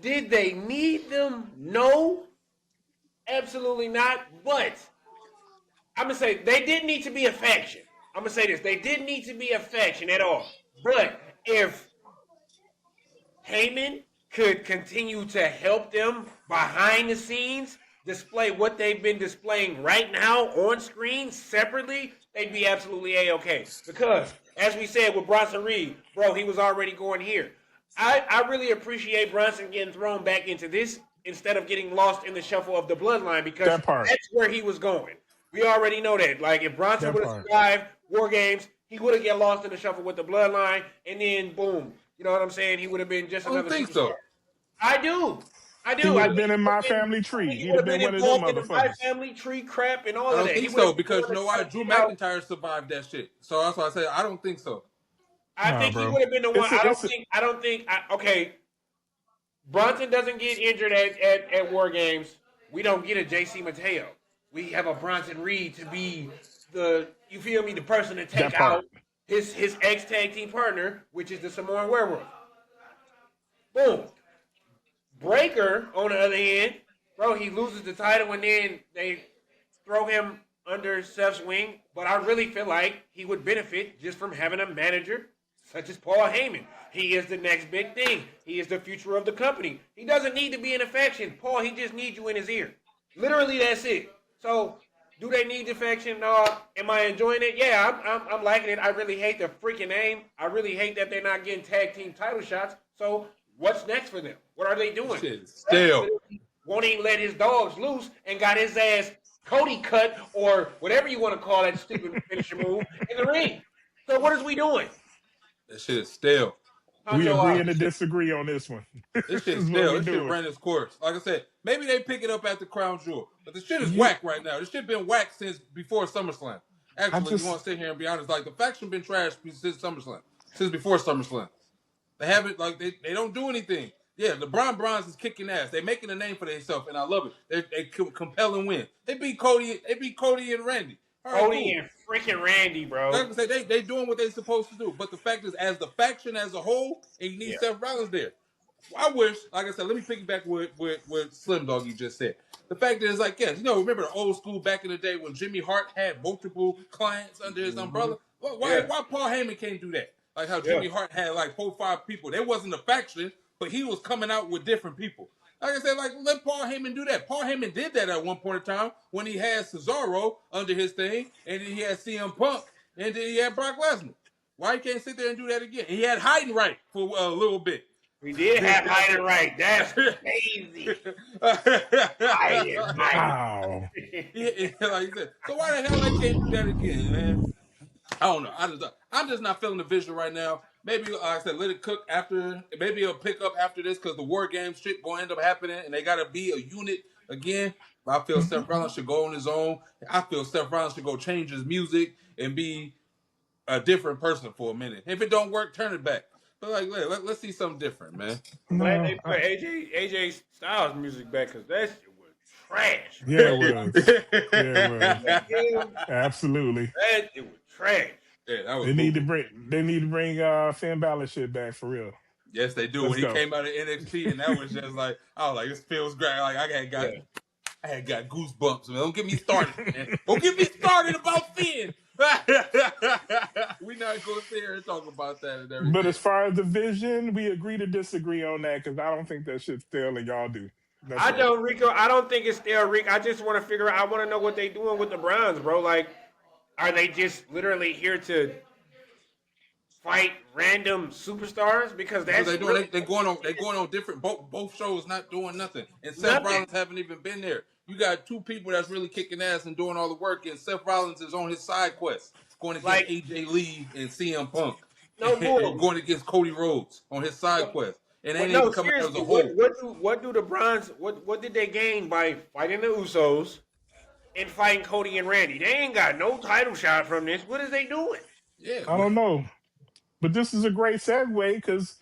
did they need them? No, absolutely not. But I'm gonna say they didn't need to be a faction. I'm gonna say this: they didn't need to be a faction at all. But if Heyman could continue to help them behind the scenes display what they've been displaying right now on screen separately, they'd be absolutely A-okay. Because, as we said with Bronson Reed, bro, he was already going here. I really appreciate Bronson getting thrown back into this instead of getting lost in the shuffle of the bloodline because That part. that's where he was going. We already know that. Like, if Bronson That would have part. survived War Games, he would have get lost in the shuffle with the bloodline, and then boom. You know what I'm saying? He would have been just I don't another think superstar. so. I do. I He do. would I have think been in he my would have family been, I tree. think he He'd would have have been been one of them involved in the my motherfuckers. family tree crap and all I of don't that. think so because you know why? why Drew McIntyre survived that shit. So that's why I say I don't think so. I Nah, think he bro. would have been the one. It's a, it's a, Okay, Bronson doesn't get injured at War Games. We don't get a JC Mateo. We have a Bronson Reed to be you feel me, the person to that take out part. his ex tag team partner, which is the Samoan Werewolf. Boom. Breaker, on the other hand, bro, he loses the title and then they throw him under Seth's wing. But I really feel like he would benefit just from having a manager such as Paul Heyman. He is the next big thing. He is the future of the company. He doesn't need to be in a faction. Paul, he just needs you in his ear. Literally, that's it. So, do they need the faction? No. Am I enjoying it? Yeah, I'm liking it. I really hate the freaking name. I really hate that they're not getting tag team title shots. So, what's next for them? What are they doing? Shit is stale. Won't even let his dogs loose and got his ass Cody cut or whatever you want to call that stupid finisher move in the ring. So what is we doing? That shit is stale. We agree Honcho, and to disagree on this one. This This shit is is what stale. we This shit doing. ran its course. Like I said, maybe they pick it up at the Crown Jewel, but the shit is You, whack right now. This shit been whack since before SummerSlam. I Actually, you want just, to sit here and be honest, like the faction been trashed since SummerSlam, since before SummerSlam. They haven't they don't do anything. Yeah, the Brons is kicking ass. They making a name for themselves, and I love it. They compelling win. They beat Cody. They beat Cody and Randy. All right, Cody cool. and freaking Randy, bro. Like I say, they doing what they supposed to do. But the fact is, as the faction as a whole, and you need Yeah. Seth Rollins there. I wish, like I said, let me piggyback with Slim Doggy just said. The fact is, like, yes, remember the old school back in the day when Jimmy Hart had multiple clients under his umbrella? Why Paul Heyman can't do that? Like how Jimmy Hart had like 4-5 people. There wasn't a faction, but he was coming out with different people. Like I said, like let Paul Heyman do that. Paul Heyman did that at one point in time when he had Cesaro under his thing, and then he had CM Punk, and then he had Brock Lesnar. Why he can't sit there and do that again? He had Heidenreich for a little bit. We did have Hyden right. That's crazy. Hyden, wow. Yeah, like you said. So why the hell they can't do that again, man? I don't know. I'm just not feeling the vision right now. Maybe, like I said, let it cook after. Maybe it'll pick up after this because the War Games shit going to end up happening, and they got to be a unit again. But I feel Seth Rollins should go on his own. I feel Seth Rollins should go change his music and be a different person for a minute. If it don't work, turn it back. But like, let's see something different, man. I'm glad No, they put AJ Styles music back because that shit was trash. yeah, it was. Yeah, it was. That Absolutely. it was trash. Yeah, that was They need to goofy. bring Finn Balor shit back for real. Yes, they do. Let's When he go. came out of NXT, and that was just like, I was like, this feels great. Like Yeah. I had got goosebumps, man. Don't get me started, man. Don't get me started about Finn. We not gonna sit here and talk about that and everything. But as far as the vision, we agree to disagree on that because I don't think that shit's stale and y'all do. That's I all. don't, Rico. I don't think it's still Rico. I just want to figure out. I want to know what they doing with the Browns, bro. Like, are they just literally here to fight random superstars? Because that's They doing they going on different both shows not doing nothing. And Seth Nothing. Rollins haven't even been there. You got two people that's really kicking ass and doing all the work, and Seth Rollins is on his side quest, going against Like- AJ Lee and CM Punk. No bull. Going against Cody Rhodes on his side quest. And they But ain't no, even coming out as a seriously, whole. what do the Browns? What did they gain by fighting the Usos and fighting Cody and Randy. They ain't got no title shot from this. What is they doing? Yeah, I don't know. But this is a great segue because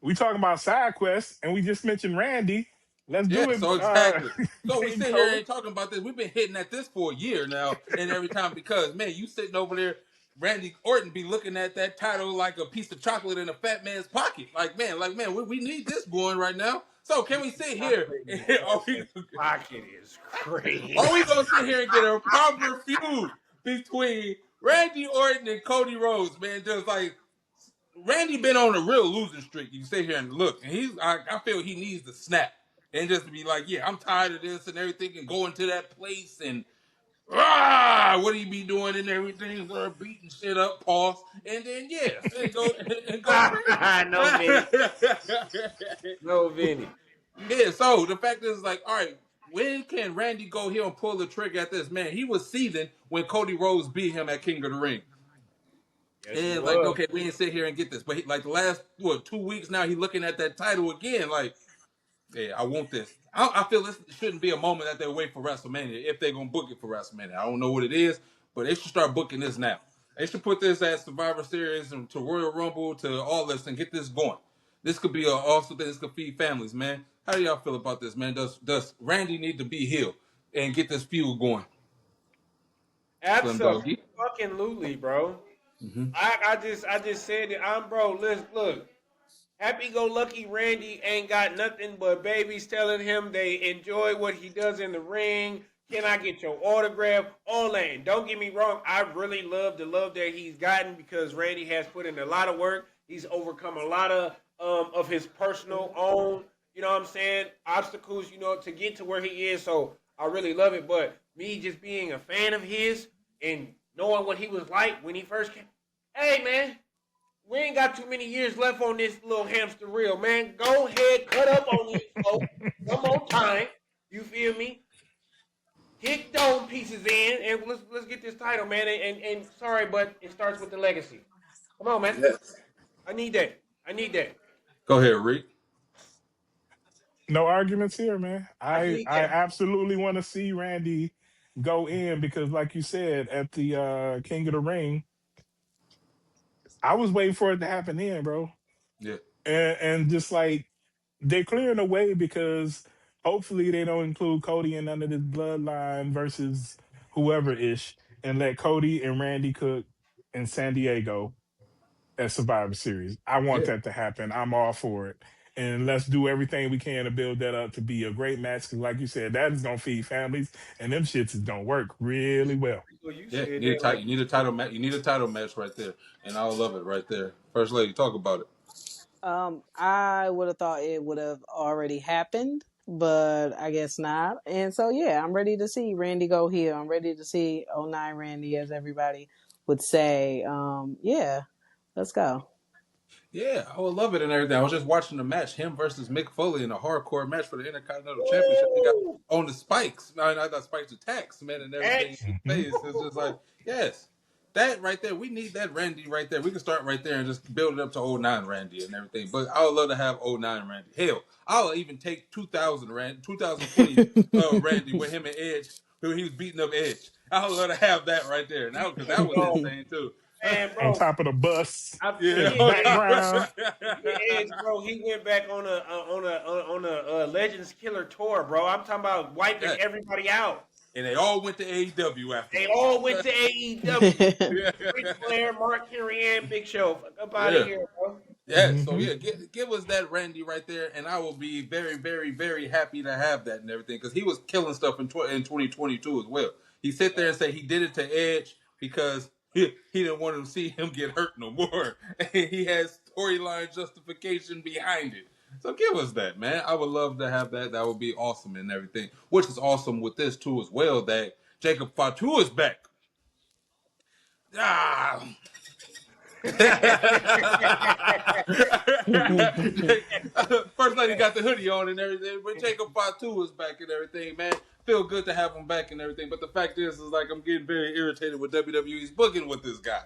we talking about side quests and we just mentioned Randy. Let's yeah. do it. So exactly. So we Big sit here Cole. and talking about this. We've been hitting at this for a year now, and every time because man, you sitting over there, Randy Orton be looking at that title like a piece of chocolate in a fat man's pocket. Like man, we need this going right now. So can we sit here? Chocolate in And, the pocket is crazy. are we gonna sit here and get a proper feud between Randy Orton and Cody Rhodes? Man, just like Randy been on a real losing streak. You sit here and look, and I feel he needs to snap and just be like, yeah, I'm tired of this and everything, and going to that place and what he be doing and everything, beating shit up, pause, and then and go No, Vinny. crazy. No, Vinny. Yeah, so the fact is, like, all right, when can Randy go here and pull the trigger at this? Man, he was seething when Cody Rhodes beat him at King of the Ring. Yes, he And like, was. okay, we didn't sit here and get this, but like the last 2 weeks now, he looking at that title again. Like, yeah, I want this. I feel this shouldn't be a moment that they wait for WrestleMania if they're gonna book it for WrestleMania. I don't know what it is, but they should start booking this now. They should put this at Survivor Series and to Royal Rumble to all this and get this going. This could be an awesome thing. This could feed families, man. How do y'all feel about this, man? Does Randy need to be healed and get this feud going? Slim Doggy. Absolutely, bro. Mm-hmm. I just said it. Look. Happy go lucky Randy ain't got nothing but babies telling him they enjoy what he does in the ring. Can I get your autograph? All that. And don't get me wrong, I really love the love that he's gotten because Randy has put in a lot of work. He's overcome a lot of his personal own, you know what I'm saying, obstacles, to get to where he is. So I really love it. But me just being a fan of his and knowing what he was like when he first came, hey man, we ain't got too many years left on this little hamster reel, man. Go ahead, cut up on these folks one more time. You feel me? Kick those pieces in, and let's get this title, man. And sorry, but it starts with the legacy. Come on, man. Yes. I need that. I need that. Go ahead, Reed. No arguments here, man. I I need I that. absolutely want to see Randy go in because, like you said, at the King of the Ring, I was waiting for it to happen then, bro. Yeah. And just like they're clearing the way because hopefully they don't include Cody in none of this bloodline versus whoever ish, and let Cody and Randy cook in San Diego at Survivor Series. I want Yeah. that to happen. I'm all for it. And let's do everything we can to build that up to be a great match. Because, like you said, that is gonna feed families, and them shits is gonna work really well. So you Yeah, said that like you need a title match. You need a title match right there, and I love it right there. First lady, talk about it. I would have thought it would have already happened, but I guess not. And so, yeah, I'm ready to see Randy go here. I'm ready to see '09 Randy, as everybody would say. Yeah, let's go. Yeah, I would love it and everything. I was just watching the match, him versus Mick Foley in a hardcore match for the Intercontinental Championship. They got woo, on the spikes, not spikes attacks, man, and everything in his Mhm. face. It's just like, yes, that right there. We need that Randy right there. We can start right there and just build it up to '09 Randy and everything. But I would love to have '09 Randy. Hell, I'll even take 2000 Randy, 2020 Randy with him and Edge, who he was beating up Edge. I would love to have that right there. Now, because that was bro, insane too. man, On bro. top of the bus Me in the Yeah. and Edge, background. me and Edge, bro. He went back on a Legends Killer tour, bro. I'm talking about wiping Yeah. everybody out. And they all went to AEW They afterwards. all went to AEW. Yeah. Ric Flair, Mark Henry, and Big Show. Fuck up out of Yeah. here, bro. Yeah. So Hmm. yeah, give us that Randy right there, and I will be very, very, very happy to have that and everything because he was killing stuff in 2022 as well. He sit there and say he did it to Edge because he didn't want to see him get hurt no more. And he has storyline justification behind it. So give us that, man. I would love to have that. That would be awesome and everything. Which is awesome with this too as well that Jacob Fatu is back. Ah. First lady got the hoodie on and everything, but Jacob Fatu is back and everything, man. Feel good to have him back and everything. But the fact is like I'm getting very irritated with WWE's booking with this guy.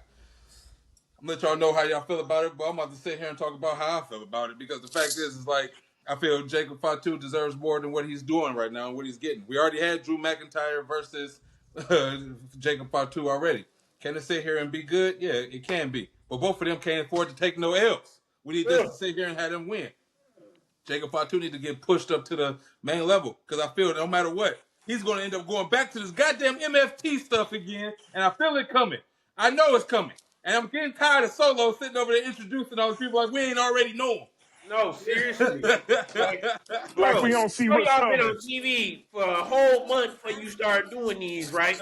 I'm gonna let y'all know how y'all feel about it, but I'm about to sit here and talk about how I feel about it because the fact is like I feel Jacob Fatu deserves more than what he's doing right now and what he's getting. We already had Drew McIntyre versus Jacob Fatu already. Can it sit here and be good? Yeah, it can be. But both of them can't afford to take no L's. We need this to sit here and have them win. Jacob Fatu need to get pushed up to the main level because I feel no matter what, he's going to end up going back to this goddamn MFT stuff again, and I feel it coming. I know it's coming. And I'm getting tired of Solo sitting over there introducing all the people like we ain't already know him. No, seriously. Like, Like we bro, don't see know what's y'all been coming. on TV for a whole month before you start doing these, right?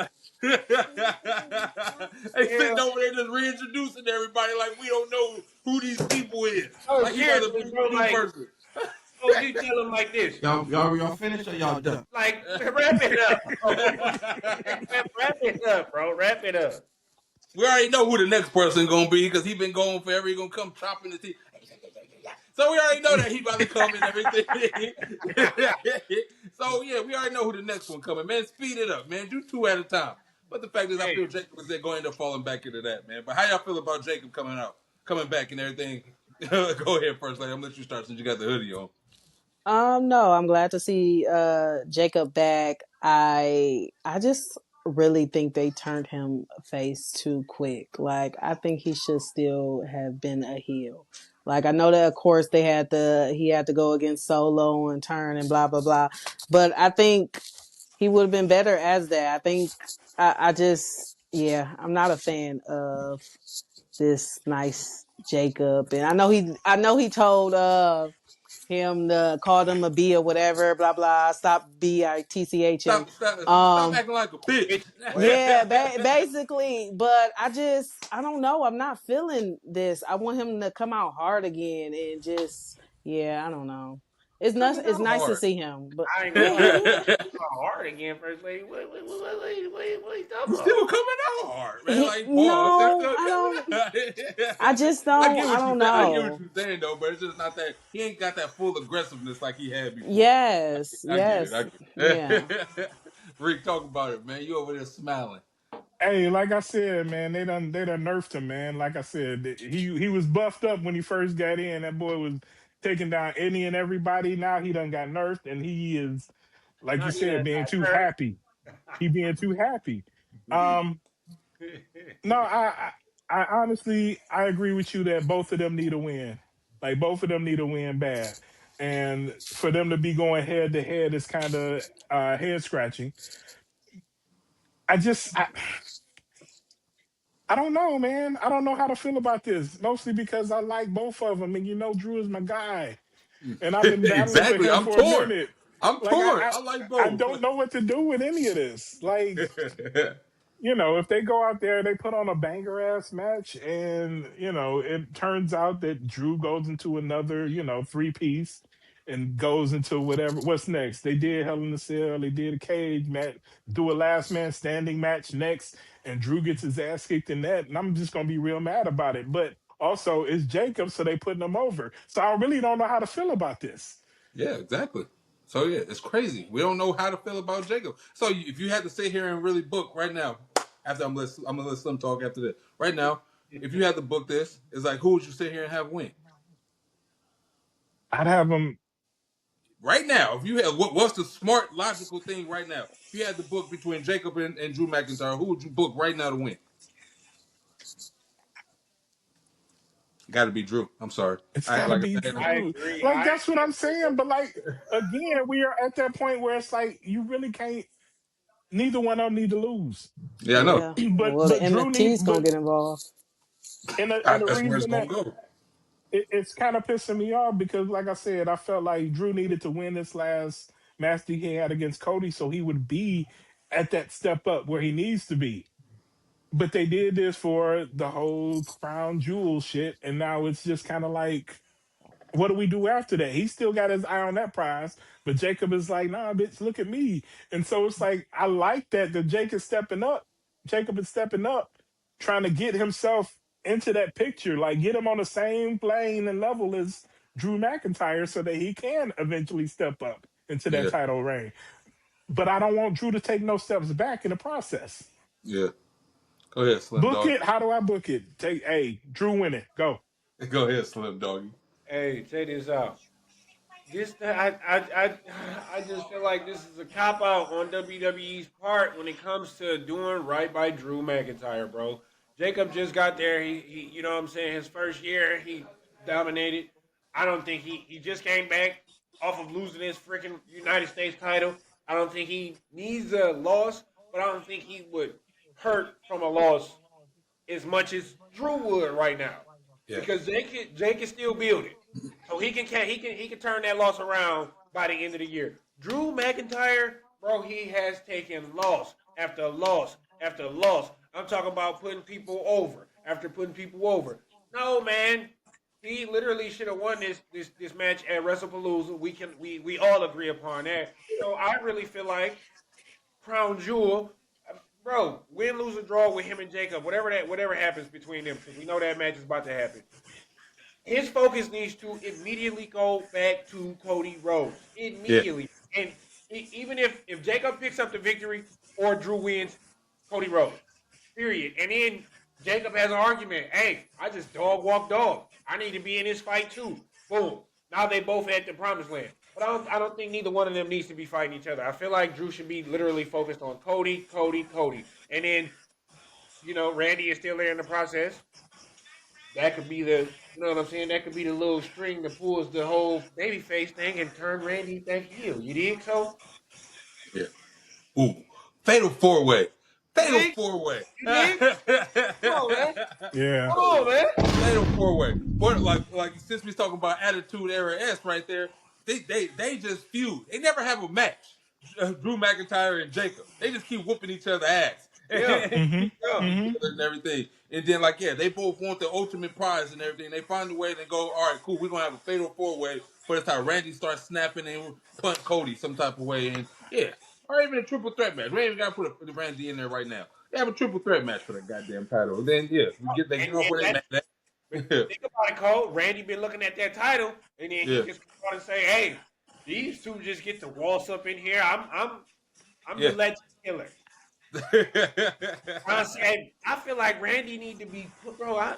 They Yeah. sitting over there just reintroducing everybody like we don't know who these people is. Oh, Like he about to seriously, be bro. a new Like, person. oh, you tell them like this. Y'all finished or y'all done? Like, wrap it up. Wrap it up, bro. Wrap it up. We already know who the next person gonna be because he been going forever. He gonna come chopping the teeth. So we already know that he about to come and everything. So yeah, we already know who the next one coming. Man, speed it up, man. Do 2 at a time. But the fact is, I Hey, feel Jacob is going to end up falling back into that, man. But how y'all feel about Jacob coming back and everything? Go ahead first, lady. I'm gonna let you start since you got the hoodie on. No, I'm glad to see Jacob back. I just really think they turned him face too quick. Like I think he should still have been a heel. Like I know that of course he had to go against Solo and turn and blah blah blah. But I think he would have been better as that. I think I just yeah, I'm not a fan of this nice Jacob. And I know he told him to call them a B or whatever, blah blah. Stop BITCH him. Stop acting like a bitch. bitch. What? Yeah, basically. But I don't know. I'm not feeling this. I want him to come out hard again and just yeah. I don't know. Coming It's out nice to hard. see him, but I ain't gonna lie. yeah, Hard again, first lady. What you talking about? Still coming out hard, man. Like pause. They're no, still I don't. coming out. I just I don't. get I what you don't say. I get what know. you're saying though, but it's just not that he ain't got that full aggressiveness like he had before. Yes, I get it. yes, I yeah. get it. Rick, talk about it, man. You over there smiling. Hey, like I said, man, they done nerfed him, man. Like I said, he was buffed up when he first got in. That boy was taking down any and everybody. Now he done got nerfed, and he is, like No, you he done said, being got too hurt. happy. He being too happy. Um, no, I honestly I agree with you that both of them need a win. Like both of them need a win bad, and for them to be going head to head is kind of head scratching. I just I don't know, man. I don't know how to feel about this. Mostly because I like both of them, and Drew is my guy, and I've been battling for Exactly. him I'm for a torn. minute. I'm Like torn. I like I both. don't know what to do with any of this. Like if they go out there, they put on a banger ass match, and it turns out that Drew goes into another, 3-piece, and goes into whatever. What's next? They did Hell in a Cell, they did a cage match, do a last man standing match next, and Drew gets his ass kicked in that, and I'm just gonna be real mad about it. But also, it's Jacob, so they putting him over. So I really don't know how to feel about this. Yeah, exactly. So yeah, it's crazy. We don't know how to feel about Jacob. So if you had to sit here and really book right now, after I'm gonna let Slim talk after this. Right now, if you had to book this, it's like who would you sit here and have win? I'd have him. Right now, if you had what's the smart, logical thing right now? If you had the book between Jacob and Drew McIntyre, who would you book right now to win? Got to be Drew. I'm sorry. It's I got to like be I said. I Drew. agree. Like I that's what I'm agree. saying. But like again, we are at that point where it's like you really can't. Neither one of them need to lose. Yeah, I know. Yeah. But Well, the but Drew need. MFT's gonna But get involved. and the That's where it's reason gonna that go. it's kind of pissing me off because, like I said, I felt like Drew needed to win this last match that he had against Cody, so he would be at that step up where he needs to be. But they did this for the whole crown jewel shit, and now it's just kind of like, what do we do after that? He still got his eye on that prize, but Jacob is like, nah, bitch, look at me. And so it's like, I like that Jake is stepping up. Jacob is stepping up, trying to get himself into that picture, like get him on the same plane and level as Drew McIntyre so that he can eventually step up into that Yeah, title reign. But I don't want Drew to take no steps back in the process. yeah. Go ahead, Slim Book Dog. it. How do I book it? Hey, Drew win it. Go. Go ahead, Slim Doggy. Hey, check this out. I just feel like this is a cop out on WWE's part when it comes to doing right by Drew McIntyre, bro. Jacob just got there. He you know what I'm saying, his first year he dominated. I don't think he just came back off of losing his freaking United States title. I don't think he needs a loss, but I don't think he would hurt from a loss as much as Drew would right now, Yeah. because Jake can still build it, so he can turn that loss around by the end of the year. Drew McIntyre, bro, he has taken loss after loss after loss. I'm talking about putting people over after putting people over. No, man, he literally should have won this match at WrestlePalooza. We all agree upon that. So I really feel like Crown Jewel, bro, win, lose, or draw with him and Jacob, whatever happens between them, because we know that match is about to happen. His focus needs to immediately go back to Cody Rhodes Yeah. immediately, and even if Jacob picks up the victory or Drew wins, Cody Rhodes, period. And then Jacob has an argument. Hey, I just dog walk dog. I need to be in this fight too. Boom. Now they both at the promised land. But I don't think neither one of them needs to be fighting each other. I feel like Drew should be literally focused on Cody, Cody, Cody. And then, Randy is still there in the process. That could be you know what I'm saying? That could be the little string that pulls the whole babyface thing and turn Randy back heel. You dig? So, Yeah. Ooh. Fatal four way. Fatal dig? four way. You dig? Come on, man. Yeah. Come on, man. Fatal four way. But like since we talking about Attitude Era S right there, they just feud. They never have a match. Drew McIntyre and Jacob. They just keep whooping each other ass. Yeah. Yeah. And everything. And then they both want the ultimate prize and everything. They find a way and they go, all right, cool, we're gonna have a fatal four way, but it's how Randy starts snapping and punt Cody some type of way. And yeah. Or even a triple threat match. We ain't even gotta put Randy in there right now. They have a triple threat match for that goddamn title. Then we get off where they mad at. But think about it, Cole. Randy been looking at that title, and then he just come out and say, "Hey, these two just get to waltz up in here. I'm the legend killer." Honestly, I feel like Randy need to be put, bro.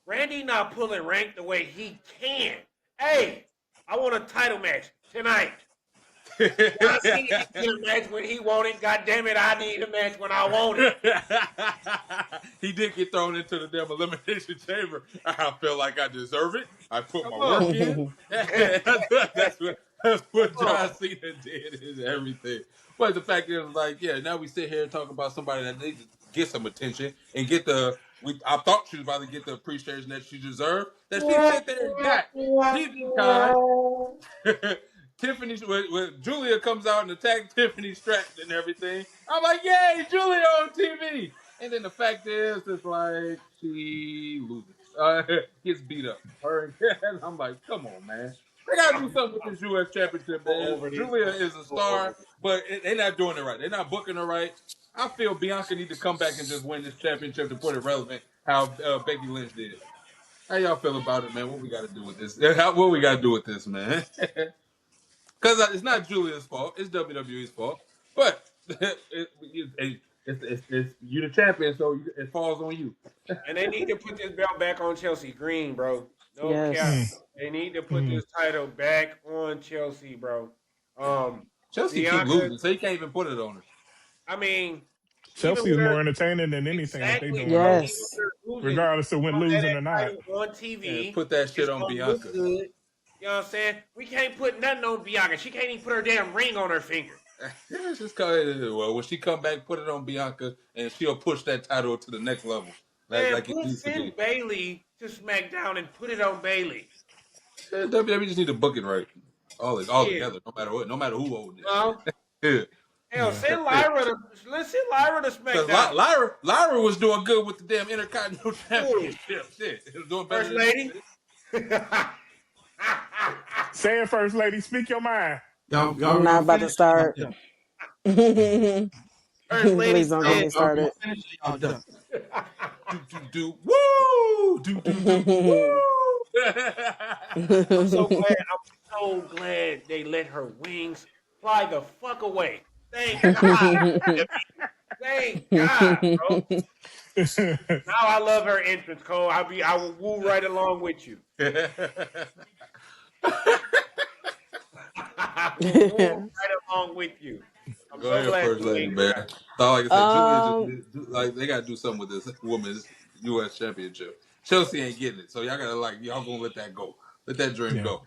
Randy not pulling rank the way he can. Hey, I want a title match tonight. I see him get a match when he want it. God damn it, I need a match when I want it. He did get thrown into the damn elimination chamber. I feel like I deserve it. I put my work in. That's what John Cena did and everything. But the fact is, now we sit here and talk about somebody that needs to get some attention and get I thought she was about to get the appreciation that she deserved. That she sit there and got. TV time. Tiffany, when Giulia comes out and attacks Tiffany Stratton and everything, I'm like, yay, Giulia on TV. And then the fact is, it's like she loses, gets beat up. And I'm like, come on, man. They gotta do something with this U.S. Championship, man. Giulia is a star, but they're not doing it right. They're not booking her right. I feel Bianca need to come back and just win this championship to put it relevant, how Becky Lynch did. How y'all feel about it, man? What we got to do with this? What we got to do with this, man? Because it's not Giulia's fault. It's WWE's fault. But it's you the champion, so it falls on you. And they need to put this belt back on Chelsea Green, bro. No Yes. cap. They need to put this title back on Chelsea, bro. Chelsea keep losing, so you can't even put it on her. I mean, Chelsea is more entertaining than anything that they doing. Yes. Regardless of when losing or not. On TV. Yeah, put that shit on Bianca. Good. You know what I'm saying? We can't put nothing on Bianca. She can't even put her damn ring on her finger. Yeah, just when she come back, put it on Bianca, and she'll push that title to the next level. Send Bailey to SmackDown and put it on Bailey. Yeah, WWE just need to book it right, all together, no matter who owns it. Hell, send Lyra to SmackDown. Because Lyra was doing good with the damn Intercontinental Championship. Shit, it was doing better. First lady. Say it, First Lady. Speak your mind. I'm not about to start. First lady. Please don't get me started. Y'all done. Woo! Woo! I'm so glad they let her wings fly the fuck away. Thank God. Thank God, bro. Now I love her entrance, Cole. I will woo right along with you. will move right along with you. I'm Go so ahead, glad First you Lady, ain't man. crying. So, like I said, Giulia just um, like they gotta do something with this women's U.S. championship. Chelsea ain't getting it, so y'all gotta y'all gonna let that go. Let that dream Yeah. go.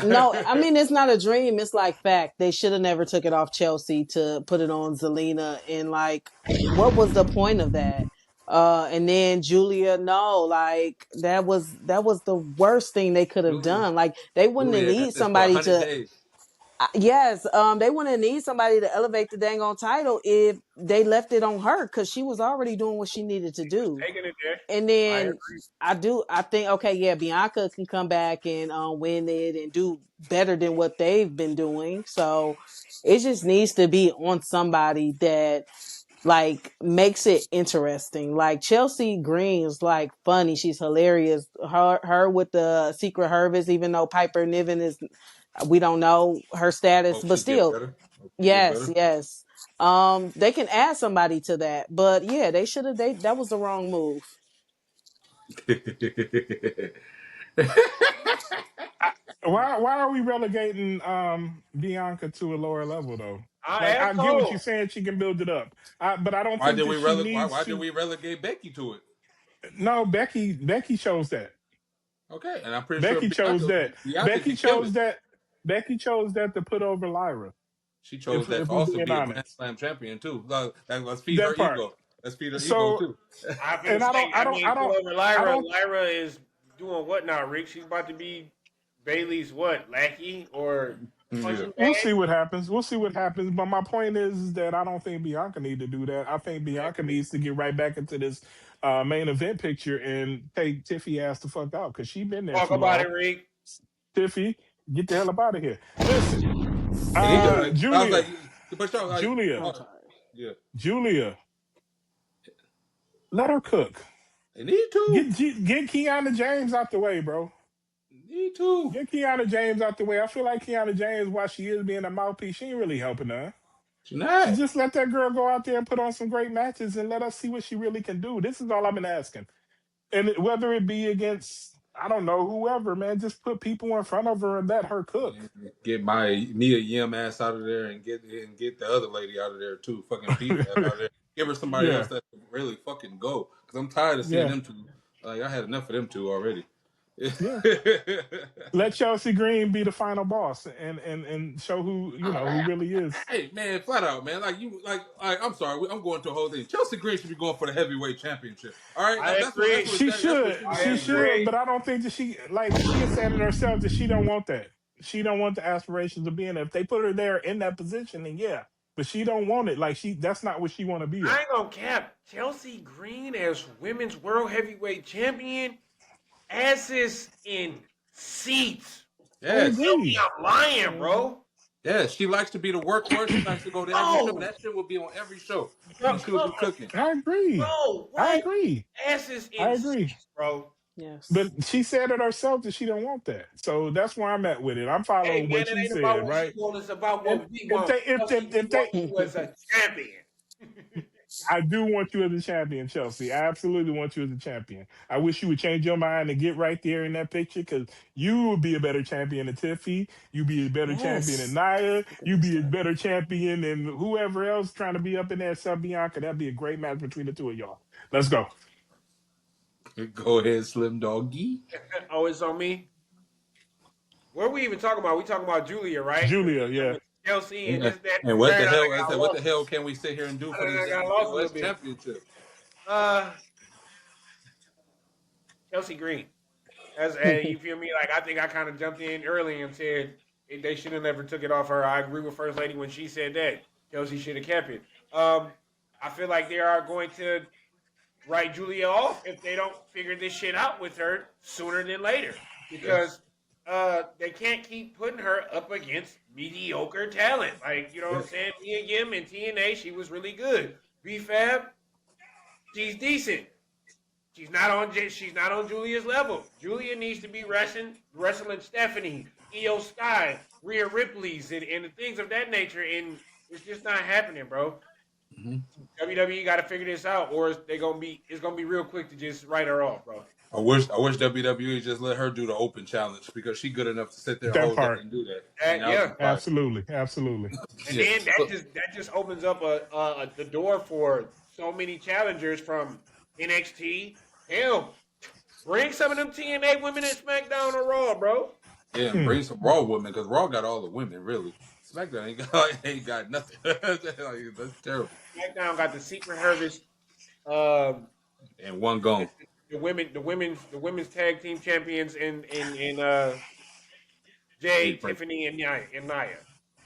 no, I mean it's not a dream. It's like fact. They should have never took it off Chelsea to put it on Zelina. And like, what was the point of that? And then Giulia, no, like that was the worst thing they could have Julia, done. Like they wouldn't have Julia got need this for somebody 100 to. days. Yes, they wouldn't need somebody to elevate the dang on title if they left it on her because she was already doing what she needed to She was do. taking it there. And I then agree. I think, okay, yeah, Bianca can come back and win it and do better than what they've been doing. So it just needs to be on somebody that like makes it interesting. Like Chelsea Green is like funny. She's hilarious. Her with the secret harvest, even though Piper Niven is, we don't know her status, Hope but she get still, better. Hope she get yes, better. yes. They can add somebody to that, but yeah, they should have. That was the wrong move. Why are we relegating Bianca to a lower level though? I Like am I get what you're cold. saying, she can build it up, but I don't think that she needs Why did to. we relegate Becky to it? No, Becky chose that. Okay, and I'm pretty sure Becky chose that. Bianca Becky can kill it. chose that. Becky chose that to put over Lyra. She chose that If to we're also being be a Grand honest, Slam champion too. Let's feed her that part. ego. Let's feed her ego So, too. I'm gonna and I don't, say, I I don't, mean, I put don't, over I Lyra. don't. Lyra is doing what now, Rick? She's about to be Bailey's what, lackey or Yeah. punching We'll bag? see what happens. We'll see what happens. But my point is that I don't think Bianca need to do that. I think I Bianca agree. needs to get right back into this main event picture and take Tiffy ass the fuck out because she been there Talk too about long. it, Rick. Tiffy, get the hell up out of here. Listen, And he does. I was like, Julia, but y'all like, Julia, I'm sorry. yeah, Julia, let her cook. they need to, Get Kiana James out the way, bro. need to. Get Kiana James out the way. I feel like Kiana James, while she is being a mouthpiece, she ain't really helping her. She So not. just let that girl go out there and put on some great matches and let us see what she really can do. This is all I've been asking. And whether it be against, I don't know, whoever, man, just put people in front of her and let her cook. Get my Mia Yim ass out of there and get the other lady out of there too. Fucking Pete ass out of there. Give her somebody else Yeah, that can really fucking go. Because I'm tired of seeing yeah, them two. Like I had enough of them two already. yeah. Let Chelsea Green be the final boss and show who, who really is. Hey man, flat out, man. I'm sorry, I'm going to a whole thing. Chelsea Green should be going for the heavyweight championship. All right, I agree. that's what should be I She happening here. should, agree. but I don't think that she has said it herself that she don't want that. She don't want the aspirations of being there. If they put her there in that position, then yeah. But she don't want it. Like that's not what she want to be I at. ain't gonna cap. Chelsea Green as women's world heavyweight champion, asses in seats. I Don't Yes, tell me agree. I'm lying, Hmm. bro. yes. She likes to be the workhorse. She likes to go to every show. Bro, That shit will be on every show, bro, and she will come be on, cooking. I agree. bro. I What? agree. Asses I in agree. seats, bro. Yes. But she said it herself that she don't want that. So that's where I'm at with it. I'm Hey following man, what it she ain't about said, what she right? wants. It's about And what we if want. they if they Chelsea, we if want they you as a champion. I do want you as a champion, Chelsea. I absolutely want you as a champion. I wish you would change your mind and get right there in that picture because you would be a better champion than Tiffy. You'd be a better champion than Yes. Nia. Don't get You'd me be a started. better champion than whoever else trying to be up in there, sub Bianca. That'd be a great match between the two of y'all. Let's go. Go ahead, Slim Doggy. Oh, it's on me. What are we even talking about? We talking about Julia, right? Because Julia, yeah. Chelsea and And, this, that, and and what the the third. I hell? I got said, what the lost. hell can we sit here and do for this I got lost a little U.S. bit. championship? Uh, Chelsea Green. As you feel me? Like I think I kind of jumped in early and said they should have never took it off her. I agree with First Lady when she said that Chelsea should have kept it. I feel like they are going to write Julia off if they don't figure this shit out with her sooner than later Yes. because they can't keep putting her up against mediocre talent. Like you know what I'm Yes. saying? Mia Yim in TNA, she was really good. B-Fab, she's decent. She's not on Julia's level. Julia needs to be wrestling Stephanie, Io Sky, Rhea Ripley's, and the things of that nature. And it's just not happening, bro. WWE got to figure this out, or it's gonna be real quick to just write her off, bro. I wish WWE just let her do the open challenge because she good enough to sit there and That hold that part. and do that. And That, that would yeah, be fire. Absolutely. Absolutely. and Yeah. then that just opens up the door for so many challengers from NXT. Hell, bring some of them TNA women in SmackDown or Raw, bro. Yeah, and Hmm. bring some Raw women because Raw got all the women really. SmackDown ain't got nothing. That's terrible. SmackDown got the Secret Service, um, And one gone. the women's tag team champions in They Jay, need to break. Tiffany, and Nia.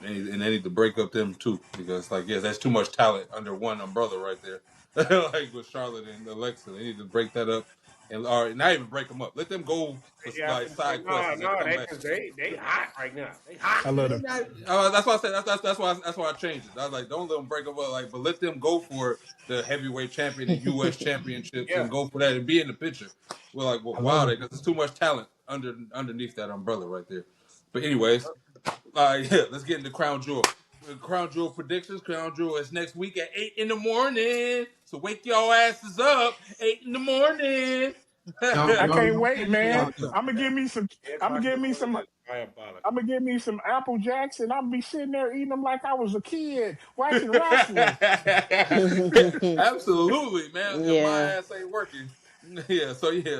They need to break up them too because that's too much talent under one umbrella right there. Like with Charlotte and Alexa, they need to break that up or not even break them up. Let them go for Yeah, like side quests and no, come they back. because they hot right now. They hot. I love They them. not, that's why I said that's why I changed it. I was like, don't let them break up, but let them go for the heavyweight champion and U.S. championships Yeah, and go for that and be in the picture. We're like, well, I love wow, them. because there's too much talent underneath that umbrella right there. But anyways, yeah, let's get into Crown Jewel. Crown Jewel predictions. Crown Jewel is next week at 8 in the morning. So wake y'all asses up. 8 in the morning. I Y'all can't wait, finish or man. y'all done? I'm gonna give me some. 8 I'm gonna o'clock in give the me morning some. is diabolical. I'm gonna give me some Apple Jacks, and I'm gonna be sitting there eating them like I was a kid watching wrestling. Absolutely, man. If my Yeah. ass ain't working.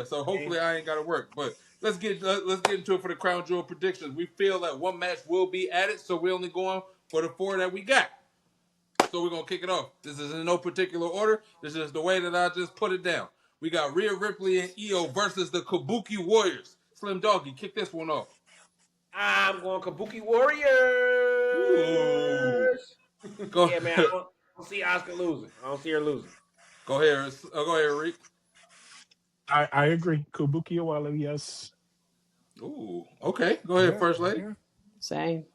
So hopefully I ain't gotta work. But let's get into it for the Crown Jewel predictions. We feel that one match will be added, so we're only going for the 4 that we got. So we're gonna kick it off. This is in no particular order. This is the way that I just put it down. We got Rhea Ripley and Io versus the Kabuki Warriors. Slim Doggy, kick this one off. I'm going Kabuki Ooh. Warriors. Go Yeah, man. I don't see Oscar losing. I don't see her losing. go ahead, Reek. I agree. Kubuki Owala, yes. Ooh, okay. Go ahead, Yeah, First Lady. yeah. Same.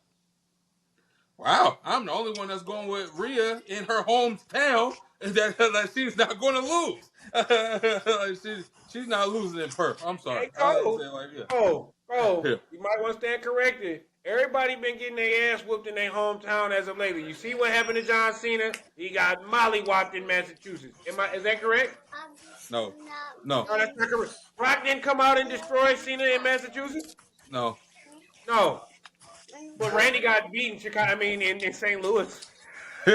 Wow, I'm the only one that's going with Rhea in her hometown. That she's not going to lose. She's not losing in Perth. I'm sorry. Hey, I like to Cole. say it like Cole, yeah. you might want to stand corrected. Everybody been getting their ass whooped in their hometown as of lately. You see what happened to John Cena? He got mollywopped in Massachusetts. Is that correct? No, no, No, that's not correct. Rock didn't come out and destroy Cena in Massachusetts? no. No. But Randy got beat in Chicago, in St. Louis. We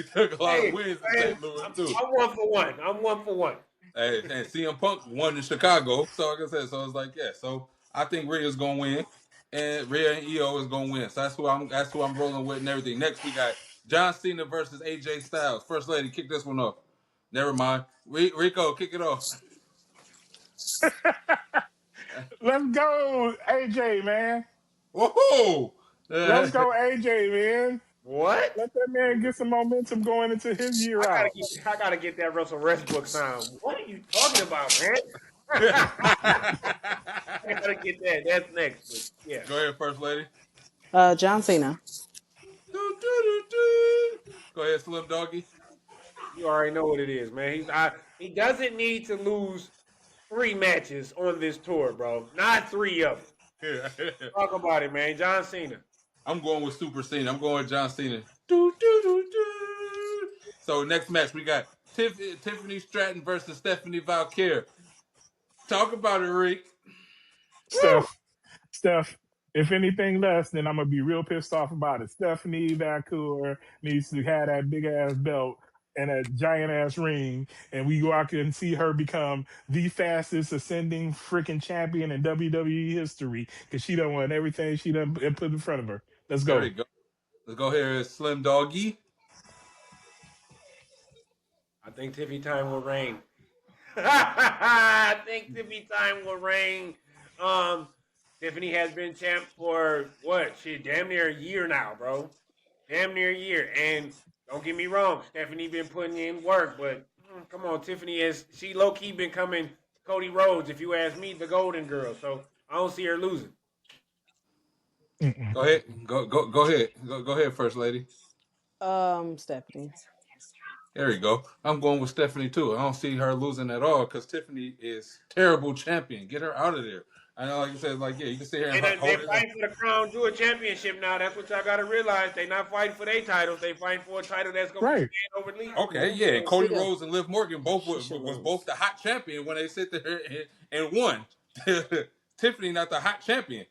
took a lot of Hey, wins in hey, St. Louis I'm, too. I'm 1 for 1. I'm 1 for 1. Hey, and CM Punk won in Chicago. So like I said, so it's like, yeah. So I think Rhea's gonna win. And Rhea and EO is gonna win. So that's who I'm rolling with and everything. Next we got John Cena versus AJ Styles. First Lady, kick this one off. Never mind. Rico, kick it off. Let's go, AJ, man. Whoa! Let's go, AJ, man. What? Let that man get some momentum going into his year out. I gotta get that Russell Westbrook sound. What are you talking about, man? I gotta get that. That's next, but yeah. Go ahead, First Lady. John Cena. Do, do, do, do. Go ahead, Slim Doggy. You already know what it is, man. He doesn't need to lose 3 matches on this tour, bro. Not 3 of them. Talk about it, man. John Cena. I'm going with Super Cena. I'm going with John Cena. Do, do, do, do. So next match we got Tiffany Stratton versus Stephanie Valkyrie. Talk about it, Rick. Woo! Steph, if anything less, then I'm gonna be real pissed off about it. Stephanie Vancouver needs to have that big ass belt and a giant ass ring, and we go out there and see her become the fastest ascending freaking champion in WWE history because she done won everything she done put in front of her. Let's There go. you go. Let's go here, Slim Doggy. I think Tiffy time will reign. I think Tiffy time will reign. Um, Tiffany has been champ for what? Shit, damn near a year now, bro. Damn near a year. And don't get me wrong, Stephanie been putting in work, but come on, Tiffany she low key been coming Cody Rhodes, if you ask me, the Golden Girl. So I don't see her losing. Mm-mm. Go ahead. Go ahead. Go ahead, First Lady. Stephanie. There you go. I'm going with Stephanie too. I don't see her losing at all because Tiffany is terrible champion. Get her out of there. I know, like you said, like you can sit here and They're hold it. fighting for the Crown Jewel Championship now. That's what y'all got to realize. They're not fighting for their titles. They fighting for a title that's going to Right. be staying over league. Okay, yeah, and Cody She Rhodes and Liv Morgan both She should was lose. both the hot champion when they sit there and won. Tiffany not the hot champion.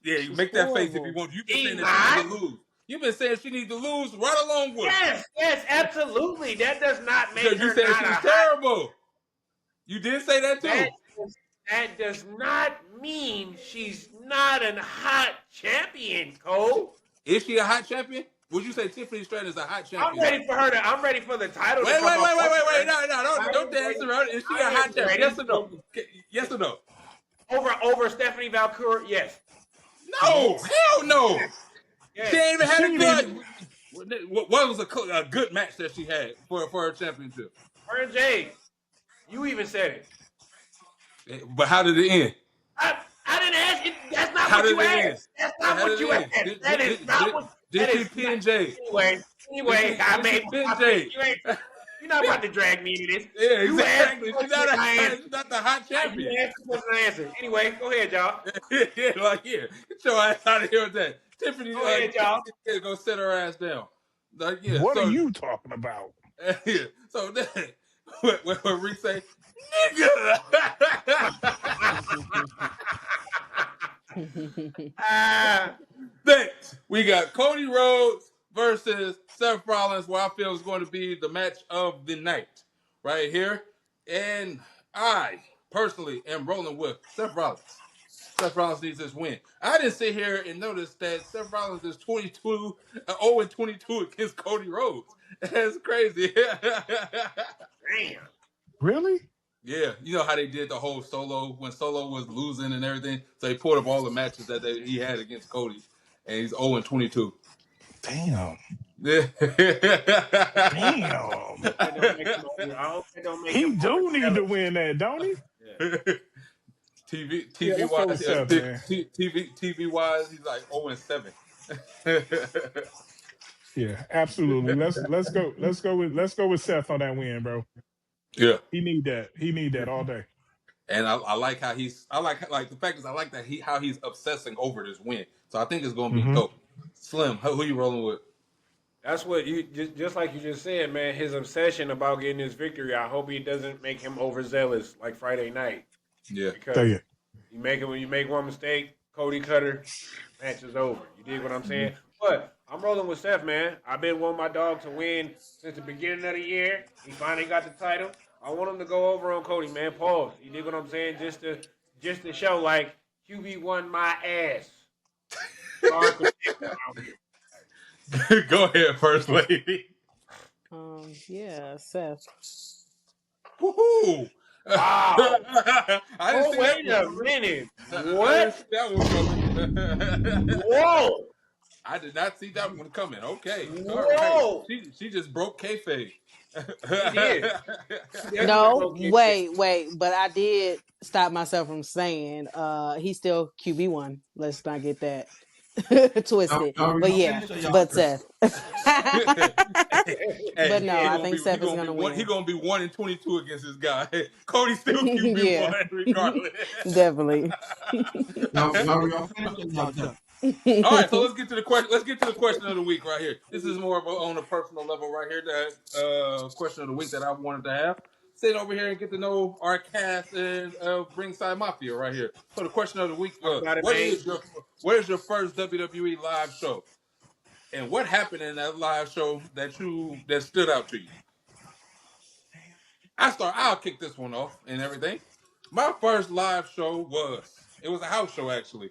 Yeah, you She's make that face if you horrible. want. You've been saying He's that she not. need to lose. You've been saying she needs to lose right along with her. Yes, absolutely. That does not make Because you her said not she's a hot. terrible. You did say that too. That does not mean she's not a hot champion, Cole. Is she a hot champion? Would you say Tiffany Stratton is a hot champion? I'm ready for the title Wait, to come up. wait. No, don't dance around. Is she a hot champion? Yes or no? Yes or no? Over Stephanie Valcour, yes. No, hell no. Yes. She ain't even had a She good. What was a good match that she had for her championship? Her and Jade. You even said it. But how did it end? I didn't ask you. That's not How what did you it end? asked. That's not How what did you it end? asked. That is not what. Did she pin Jade? Anyway, I made pin Jade. You're not about to drag me into this. Yeah, You exactly. asked She's not the hot champion. You asked the question and answer. Anyway, go ahead, y'all. Yeah, get your ass out of here with that. Tiffany, Go ahead, y'all. go sit her ass down. Like, yeah, What so, are you talking about? Yeah, so then, what Reese say, nigga. Next, we got Cody Rhodes versus Seth Rollins, where I feel is going to be the match of the night right here. And I personally am rolling with Seth Rollins. Seth Rollins needs this win. I didn't sit here and notice that Seth Rollins is 0-22 against Cody Rhodes. That's crazy. Damn. Really? Yeah, you know how they did the whole Solo when Solo was losing and everything. So they pulled up all the matches that he had against Cody, and he's 0-22. Damn. Yeah. Damn. I hope they don't make He him do need to overzealous. win that, don't he? Yeah. TV let's go with wise, Seth, man. TV wise, he's like 0-7. Yeah, absolutely. Let's go with Seth on that win, bro. Yeah, He need that. He need that all day. and I like how I like the fact is I like that how he's obsessing over this win. So I think it's gonna be Mm-hmm. dope. Slim, who you rolling with? That's what you just like you just said, man. His obsession about getting this victory. I hope he doesn't make him overzealous like Friday night. Yeah, Because Tell you. when you make one mistake, Cody Cutter, match is over. You dig what I'm saying? But I'm rolling with Seth, man. I've been wanting my dog to win since the beginning of the year. He finally got the title. I want him to go over on Cody, man. Pause. You dig what I'm saying? Just to show like QB won my ass. go ahead, First Lady. Yeah, Seth. Woohoo! Wow. I didn't see Wait that a minute. one. What? That one coming. Whoa. I did not see that one coming. Okay. Whoa. All right. She just broke kayfabe. He did. No, wait, but I did stop myself from saying he's still QB1. Let's not get that twisted. But yeah, but Seth. But no, I think Seth is gonna win. He's gonna be 1-22 against this guy. Cody's still QB1 Yeah. regardless. Definitely. Y'all finished or y'all done? All right, so let's get to the question. Let's get to the question of the week right here. This is more of on a personal level right here. That question of the week that I wanted to have. Sit over here and get to know our cast and Ringside Mafia right here. So the question of the week: what is your first WWE live show, and what happened in that live show that stood out to you? I'll kick this one off and everything. My first live show was a house show actually.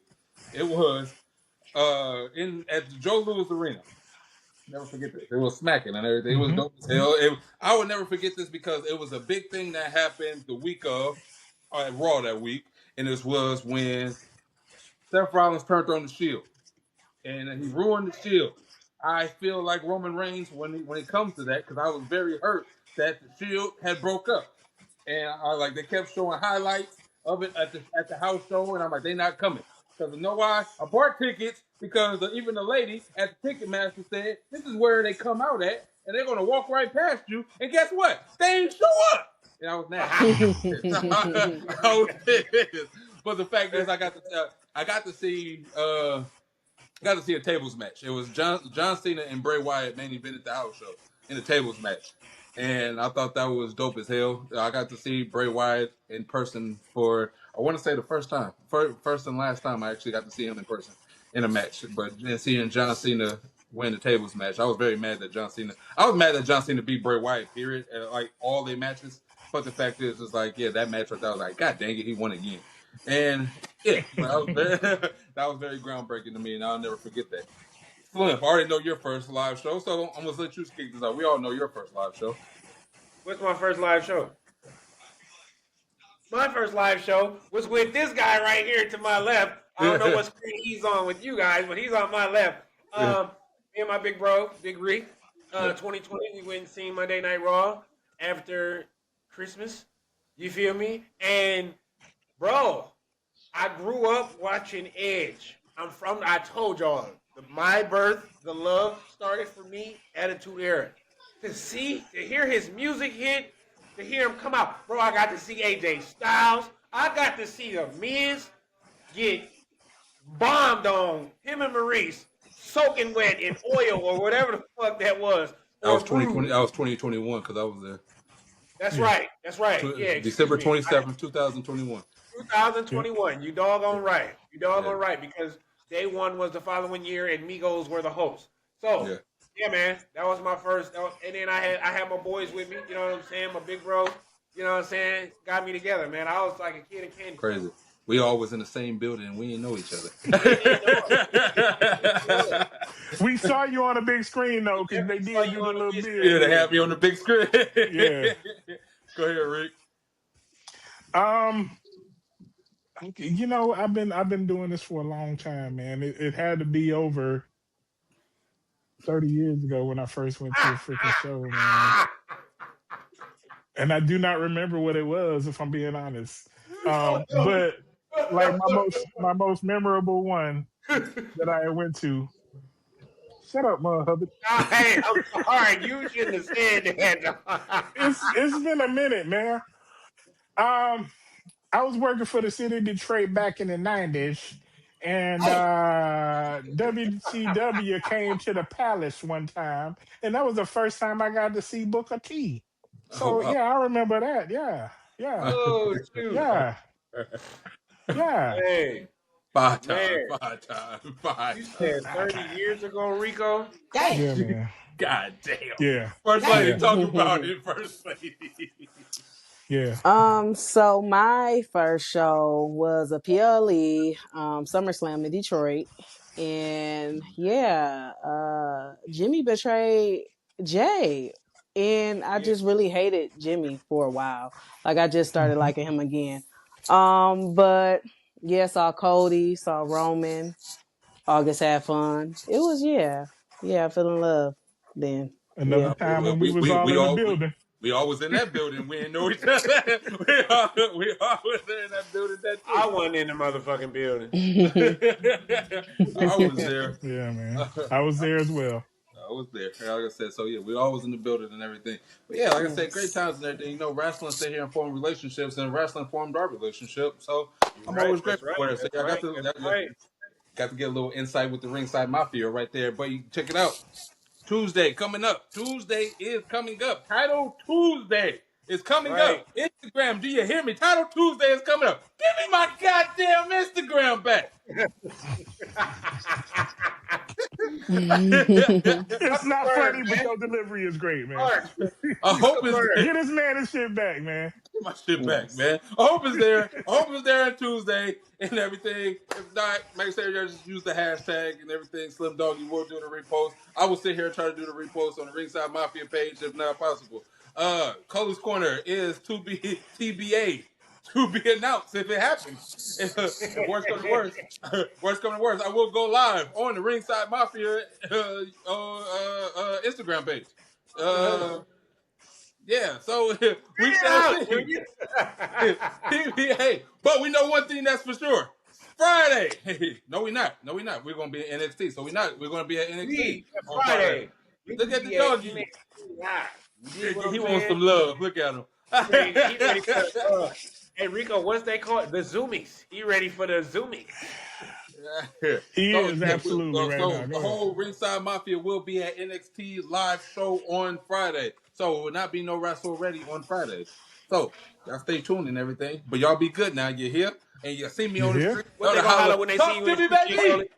It was at the Joe Louis Arena. Never forget this. It was smacking and everything. It was dope as hell. I would never forget this because it was a big thing that happened the week of at Raw that week, and this was when Seth Rollins turned on the Shield, and he ruined the Shield. I feel like Roman Reigns when it comes to that because I was very hurt that the Shield had broke up, and they kept showing highlights of it at the house show, and I'm like, they not coming. Because you know why? I bought tickets because even the lady at the Ticketmaster said, this is where they come out at, and they're going to walk right past you. And guess what? They ain't show up. and I was nasty. I was pissed. But the fact is, I got to see a tables match. It was John Cena and Bray Wyatt main evented the house show in a tables match, and I thought that was dope as hell. I got to see Bray Wyatt in person for, I want to say, the first time, first and last time I actually got to see him in person in a match. But then seeing John Cena win the tables match, I was very mad that John Cena. I was mad that John Cena beat Bray Wyatt. Period. Like all their matches. But the fact is, it's like, yeah, that match right there, I was like, God dang it, he won again. And yeah, that was very groundbreaking to me, and I'll never forget that. Slim, I already know your first live show, so I'm gonna let you kick this out. We all know your first live show. What's my first live show? My first live show was with this guy right here to my left. I don't know what screen he's on with you guys, but he's on my left. Me and my big bro, Big Reek. 2020, we went and seen Monday Night Raw after Christmas. You feel me? And bro, I grew up watching Edge. I told y'all, my birth, the love started for me, Attitude Era. To hear his music hit, to hear him come out. Bro, I got to see AJ Styles. I got to see the Miz get bombed on, him and Maurice, soaking wet in oil or whatever the fuck that was. I was 2020. I was 2021 because I was there. That's right. That's right. Yeah, December 27th, 2021. 2021. You doggone right. You doggone right, because day one was the following year and Migos were the hosts. So yeah, man, that was my first. And then I had my boys with me. You know what I'm saying? My big bro. You know what I'm saying? Got me together, man. I was like a kid in candy. Crazy. We all was in the same building and we didn't know each other. We saw you on a big screen though, because they did you a little bit. Yeah, they had me on the big screen. Yeah. Go ahead, Rick. You know, I've been doing this for a long time, man. It had to be over 30 years ago when I first went to a freaking show, man. And I do not remember what it was, if I'm being honest. But like my most memorable one that I went to. Shut up, motherfucker. Hey, I'm sorry. You shouldn't have said that. It's been a minute, man. I was working for the city of Detroit back in the 90s, and WCW came to the Palace one time, and that was the first time I got to see Booker T. So yeah, I remember that. Yeah. Oh shoot. Yeah. Hey. Five times. You said 30 years ago, Rico? Yeah, man. God damn. Yeah. First lady, talk about it. First lady. Yeah. So my first show was a PLE SummerSlam in Detroit, and Jimmy betrayed Jay, and I just really hated Jimmy for a while. Like I just started liking him again. But saw Cody, saw Roman. August had fun. It was I fell in love then. Another time when we was all in the building. We all was in that building. We didn't know each other. we all was in that building. I wasn't in the motherfucking building. I was there. Yeah, man. I was there as well. I was there. Like I said, so yeah, we all was in the building and everything. But yeah, like I said, great times and everything. You know, wrestling sit here and form relationships, and wrestling formed our relationship. So I'm always grateful for it. So I got to get a little insight with the Ringside Mafia right there. But you check it out. Tuesday coming up. Tuesday is coming up. Title Tuesday is coming up. Instagram, do you hear me? Title Tuesday is coming up. Give me my goddamn Instagram back. It's not funny, but your delivery is great, man. I hope it's there. Get this man his shit back, man. Get my shit back, man. I hope it's there. I hope it's there on Tuesday and everything. If not, make sure you just use the hashtag and everything. Slim Dog, you will do the repost. I will sit here and try to do the repost on the Ringside Mafia page if not possible. Cole's Corner is to be TBA. To be announced if it happens. If worst comes to worst, I will go live on the Ringside Mafia Instagram page. So we shall see. Hey, but we know one thing that's for sure. Friday. No, we're not. We're gonna be at NXT. So we're gonna be at NXT on Friday. Look at the doggy. He wants some love. Look at him. He ready for hey Rico, what's they call it? The zoomies. He ready for the zoomies. He So is yeah, absolutely right now. so the Go ahead. whole Ringside Mafia will be at NXT's live show on Friday. So it will not be no Wrestle Ready on Friday. So y'all stay tuned and everything. But y'all be good now. You're here and you see me You on the hear? street. What Y'all they to gonna holler, holler when they see talk you in to the me, street, G baby. Shirley?